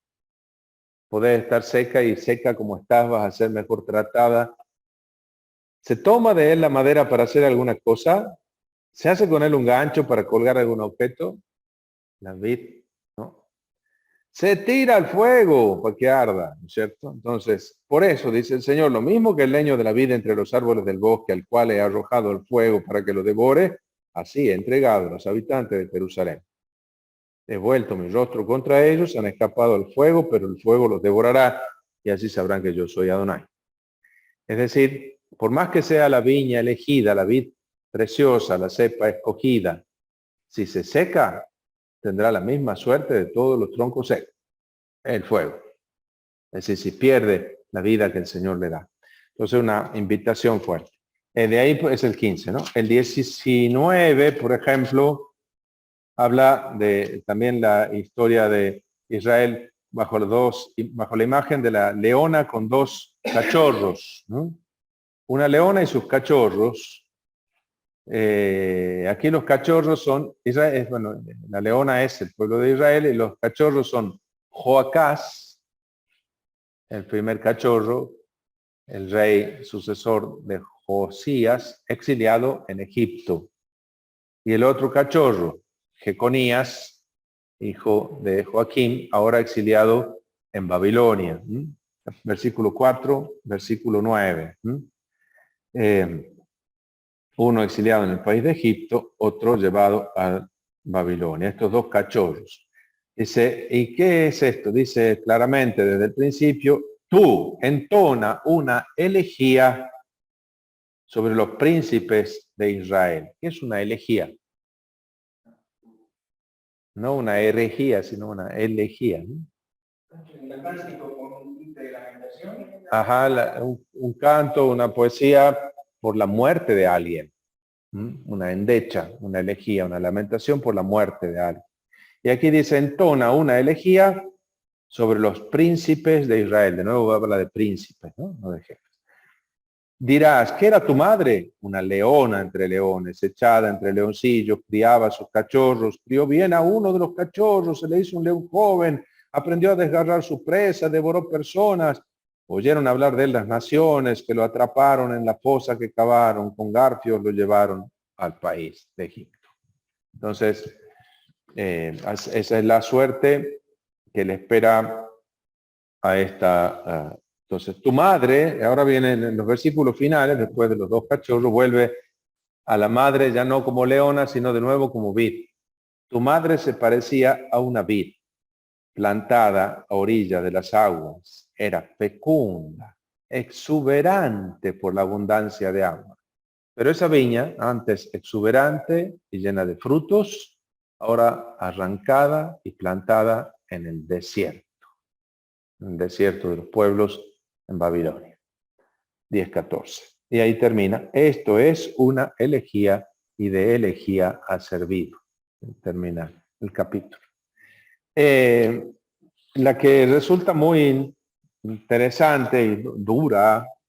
podés estar seca y seca como estás, vas a ser mejor tratada. ¿Se toma de él la madera para hacer alguna cosa? ¿Se hace con él un gancho para colgar algún objeto? La vid, ¿no? Se tira al fuego para que arda, ¿no es cierto? Entonces, por eso dice el Señor, lo mismo que el leño de la vid entre los árboles del bosque, al cual he arrojado el fuego para que lo devore, así he entregado a los habitantes de Jerusalén. He vuelto mi rostro contra ellos, han escapado al fuego, pero el fuego los devorará, y así sabrán que yo soy Adonai. Es decir, por más que sea la viña elegida, la vid preciosa, la cepa escogida, si se seca, tendrá la misma suerte de todos los troncos secos, el fuego. Es decir, si pierde la vida que el Señor le da. Entonces, una invitación fuerte. De ahí es el 15, ¿no? El 19, por ejemplo, habla de también la historia de Israel bajo la imagen de la leona con dos cachorros, ¿no? Una leona y sus cachorros. Aquí los cachorros son, Israel, bueno, la leona es el pueblo de Israel y los cachorros son Joacás, el primer cachorro, el rey sucesor de Josías, exiliado en Egipto. Y el otro cachorro, Jeconías, hijo de Joaquín, ahora exiliado en Babilonia. Versículo 4, versículo 9. Uno exiliado en el país de Egipto, otro llevado a Babilonia. Estos dos cachorros. Dice, ¿y qué es esto? Dice claramente desde el principio, tú entona una elegía sobre los príncipes de Israel. ¿Qué es una elegía? No una herejía, sino una elegía. ¿No? Ajá, un canto, una poesía por la muerte de alguien. Una endecha, una elegía, una lamentación por la muerte de alguien. Y aquí dice, entona una elegía sobre los príncipes de Israel. De nuevo habla de príncipes, ¿no? No de jefes. Dirás, ¿qué era tu madre? Una leona entre leones, echada entre leoncillos, criaba a sus cachorros, crió bien a uno de los cachorros, se le hizo un león joven, aprendió a desgarrar su presa, devoró personas. Oyeron hablar de él las naciones que lo atraparon en la fosa que cavaron, con garfios lo llevaron al país de Egipto. Entonces, esa es la suerte que le espera a esta... entonces, tu madre, ahora vienen los versículos finales, después de los dos cachorros, vuelve a la madre ya no como leona, sino de nuevo como vid. Tu madre se parecía a una vid, plantada a orilla de las aguas. Era fecunda, exuberante por la abundancia de agua. Pero esa viña, antes exuberante y llena de frutos, ahora arrancada y plantada en el desierto de los pueblos en Babilonia. 10:14. Y ahí termina. Esto es una elegía y de elegía ha servido. Termina el capítulo. La que resulta muy interesante y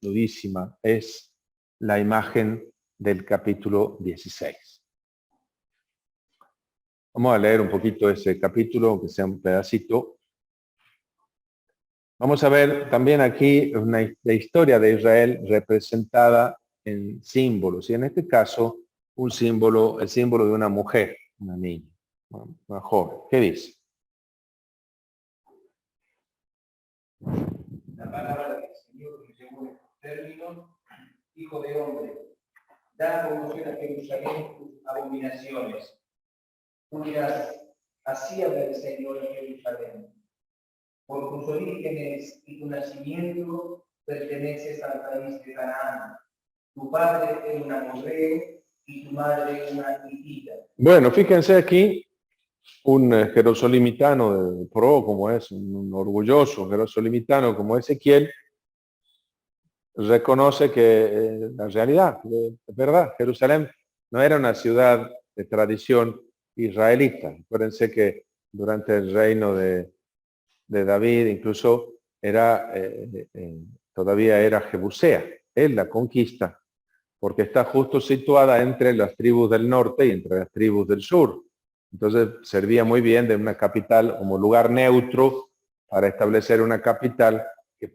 durísima, es la imagen del capítulo 16. Vamos a leer un poquito ese capítulo, aunque sea un pedacito. Vamos a ver también aquí la historia de Israel representada en símbolos, y en este caso el símbolo de una mujer, una niña, una joven. ¿Qué dice? La palabra del Señor que llegó en estos términos, hijo de hombre, da a conocer a Jerusalén tus abominaciones. Tú dirás, así habla el Señor en Jerusalén. Por tus orígenes y tu nacimiento perteneces al país de Canaán. Tu padre es un amorreo y tu madre una hitita. Bueno, fíjense aquí, un jerosolimitano pro como es, un orgulloso jerosolimitano como Ezequiel, reconoce que la realidad, es verdad, Jerusalén no era una ciudad de tradición israelita. Acuérdense que durante el reino de David, incluso era, todavía era Jebusea. Él la conquista, porque está justo situada entre las tribus del norte y entre las tribus del sur. Entonces servía muy bien de una capital como lugar neutro para establecer una capital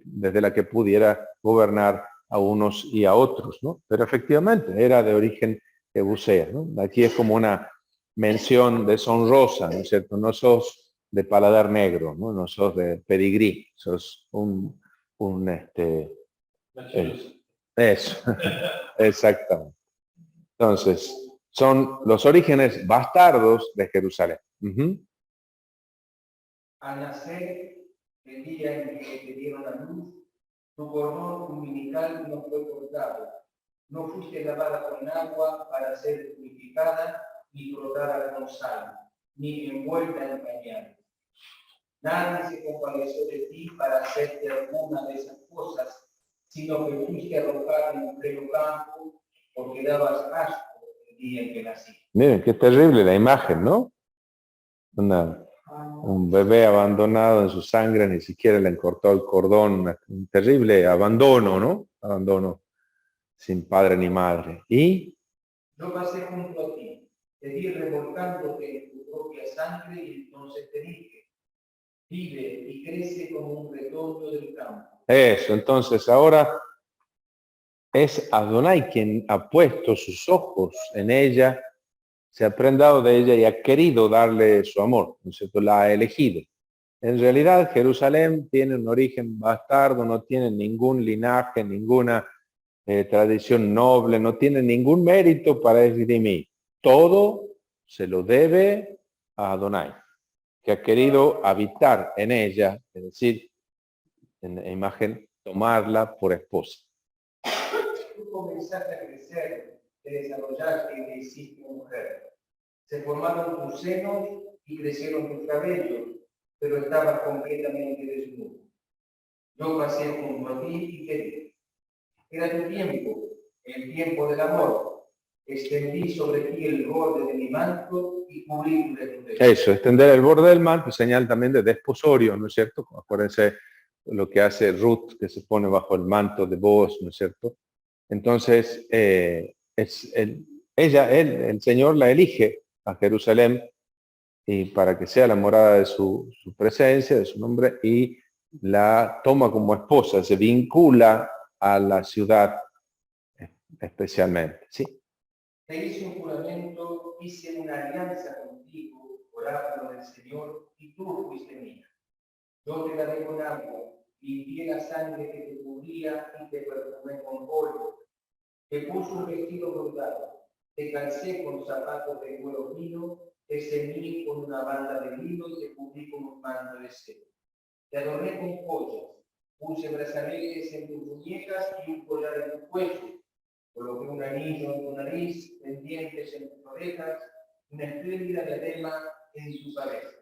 desde la que pudiera gobernar a unos y a otros, ¿no? Pero efectivamente era de origen jebusea, ¿no? Aquí es como una mención deshonrosa, ¿no es cierto? No sos de paladar negro, ¿no? No sos de pedigrí, sos eso, exactamente. Entonces, son los orígenes bastardos de Jerusalén. Al nacer, el día en que te dieron a luz, tu cordón umbilical no fue cortado. No fuiste lavada con agua para ser purificada, ni frotada con sal, ni envuelta en pañales. Nadie se compadeció de ti para hacerte alguna de esas cosas, sino que fuiste arrojada en pleno campo, porque dabas asco el día en que nací. Miren, qué terrible la imagen, ¿no? Un bebé abandonado en su sangre, ni siquiera le cortó el cordón, un terrible abandono, ¿no? Abandono sin padre ni madre. ¿Y? Yo pasé junto a ti, te vi revolcándote en tu propia sangre y entonces te dije, vive y crece como un retoño del campo. Eso, entonces ahora es Adonai quien ha puesto sus ojos en ella, se ha prendado de ella y ha querido darle su amor, ¿no es cierto? La ha elegido. En realidad, Jerusalén tiene un origen bastardo, no tiene ningún linaje, ninguna tradición noble, no tiene ningún mérito para esgrimir. Todo se lo debe a Adonai, que ha querido habitar en ella, es decir, en la imagen, tomarla por esposa. Tú comenzaste a crecer, te desarrollaste y te hiciste mujer. Se formaron tus senos y crecieron tus cabellos, pero estabas completamente desnudo. Yo pasé junto a ti y te dije, era tu tiempo, el tiempo del amor. Extendí sobre ti el borde de mi manto y cubrí tu desnudez. Eso, extender el borde del manto, señal también de desposorio, ¿no es cierto? Acuérdense lo que hace Ruth, que se pone bajo el manto de Boaz, ¿no es cierto? Entonces, el Señor la elige a Jerusalén y para que sea la morada de su presencia, de su nombre, y la toma como esposa, se vincula a la ciudad especialmente, ¿sí? Te hice un juramento, hice una alianza contigo, oráculo del Señor, y tú fuiste mía. Yo te lavé con agua, limpié la sangre que te cubría y te perfumé con polvo. Te puse un vestido bordado, te calcé con zapatos de cuero fino, te ceñí con una banda de lino y te cubrí con un manto de seda. Te adorné con joyas, puse brazaletes en tus muñecas y un collar en tu cuello. Coloqué un anillo en tu nariz, pendientes en tus orejas, una espléndida diadema en tu cabeza.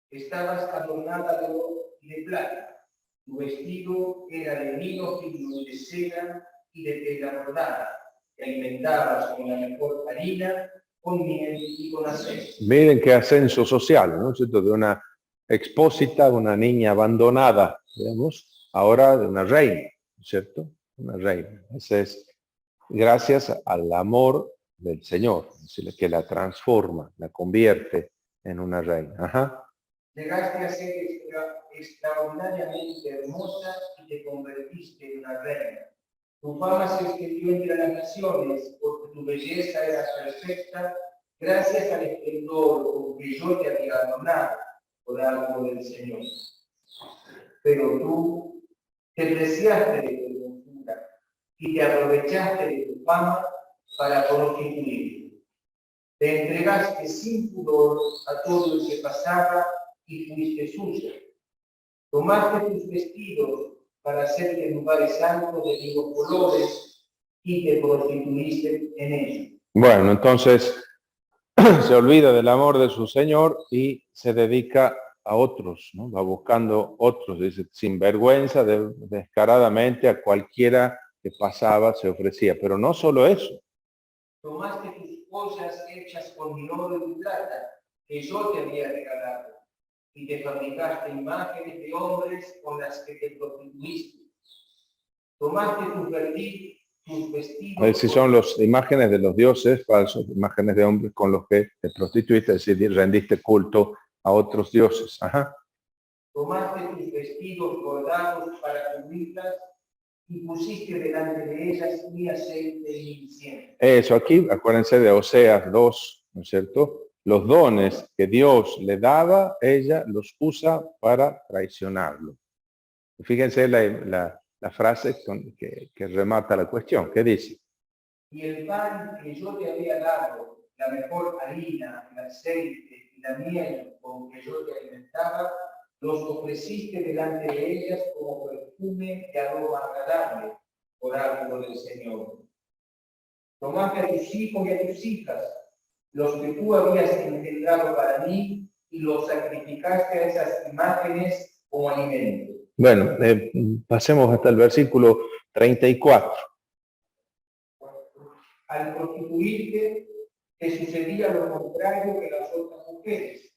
Estabas adornada de oro y de plata. Tu vestido era de lino fino y de seda y de tela bordada. Te alimentabas con la mejor harina, con miel y con aceite. Miren qué ascenso social, ¿no es cierto? De una expósita, una niña abandonada, digamos, ahora de una reina, ¿no es cierto? Una reina. Ese es gracias al amor del Señor, que la transforma, la convierte en una reina. Ajá. Llegaste a ser extraordinariamente hermosa y te convertiste en una reina. Tu fama se extendió entre las naciones porque tu belleza era perfecta gracias al esplendor con que yo te había adornado por algo del Señor. Pero tú te preciaste de tu hermosura y te aprovechaste de tu fama para prostituirte. Te entregaste sin pudor a todo el que pasaba y fuiste sucia. Tomaste tus vestidos para hacerte lugares altos de vivos colores y te prostituiste en ellos. Bueno, entonces se olvida del amor de su Señor y se dedica a otros, ¿no? Va buscando otros, dice, sin vergüenza, descaradamente a cualquiera que pasaba se ofrecía. Pero no solo eso. Tomaste tus joyas hechas con mi oro y plata que yo te había regalado y te fabricaste imágenes de hombres con las que te prostituiste. Tomaste tus vestidos. A ver si son las imágenes de los dioses falsos, imágenes de hombres con los que te prostituiste, es decir, rendiste culto a otros dioses. Ajá. Tomaste tus vestidos bordados para cubrirlas y pusiste delante de ellas mi aceite y incienso. Eso, aquí, acuérdense de Oseas 2, ¿no es cierto? Los dones que Dios le daba, ella los usa para traicionarlo. Fíjense la frase que remata la cuestión. ¿Qué dice? Y el pan que yo te había dado, la mejor harina, el aceite y la miel con que yo te alimentaba, los ofreciste delante de ellas como perfume de aroma agradable, oráculo del Señor. Tomaste a tus hijos y a tus hijas, los que tú habías engendrado para mí, y los sacrificaste a esas imágenes como alimento. Bueno, pasemos hasta el versículo 34. Al prostituirte, te sucedía lo contrario que las otras mujeres.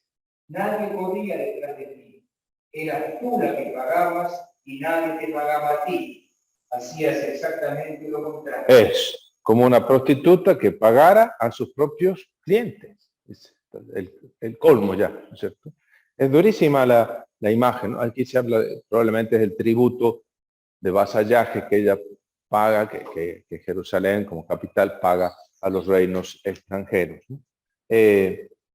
Nadie corría detrás de ti. Eras tú la que pagabas y nadie te pagaba a ti. Hacías exactamente lo contrario. Es como una prostituta que pagara a sus propios clientes. Es el colmo ya, ¿no es cierto? Es durísima la imagen, ¿no? Aquí se habla, probablemente es el tributo de vasallaje que ella paga, que Jerusalén como capital paga a los reinos extranjeros, ¿no?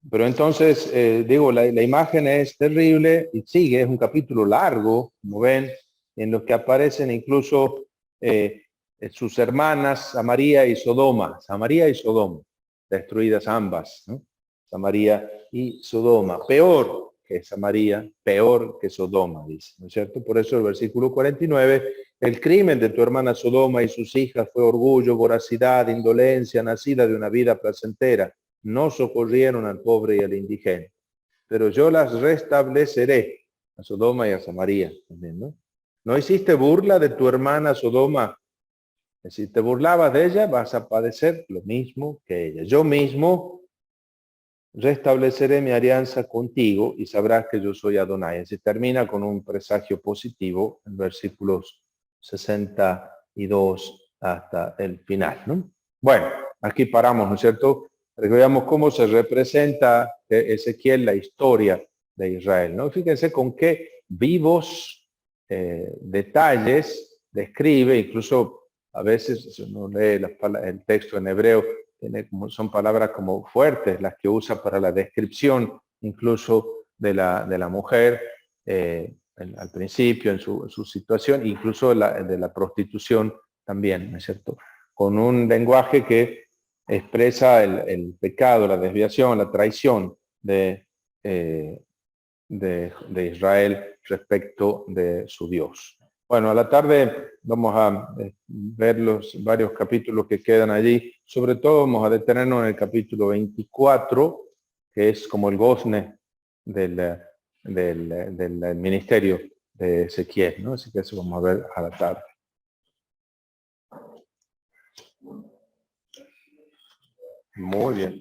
Pero entonces, digo, la imagen es terrible y sigue, es un capítulo largo, como ven, en los que aparecen incluso sus hermanas Samaria y Sodoma, destruidas ambas, ¿no? Samaria y Sodoma, peor que Samaria, peor que Sodoma, dice, ¿no es cierto? Por eso el versículo 49, el crimen de tu hermana Sodoma y sus hijas fue orgullo, voracidad, indolencia, nacida de una vida placentera. No socorrieron al pobre y al indigente, pero yo las restableceré, a Sodoma y a Samaria también, ¿no? ¿No hiciste burla de tu hermana Sodoma? Si te burlabas de ella, vas a padecer lo mismo que ella. Yo mismo restableceré mi alianza contigo y sabrás que yo soy Adonai. Se termina con un presagio positivo en versículos 62 hasta el final, ¿no? Bueno, aquí paramos, ¿no es cierto? Para que veamos cómo se representa Ezequiel la historia de Israel, ¿no? Fíjense con qué vivos detalles describe, incluso a veces si uno lee el texto en hebreo, son palabras como fuertes las que usa para la descripción incluso de la mujer al principio, en su situación, incluso de la prostitución también, ¿no es cierto? Con un lenguaje que expresa el pecado, la desviación, la traición de Israel respecto de su Dios. Bueno, a la tarde vamos a ver los varios capítulos que quedan allí. Sobre todo vamos a detenernos en el capítulo 24, que es como el gozne del ministerio de Ezequiel, ¿no? Así que eso vamos a ver a la tarde. Muy bien.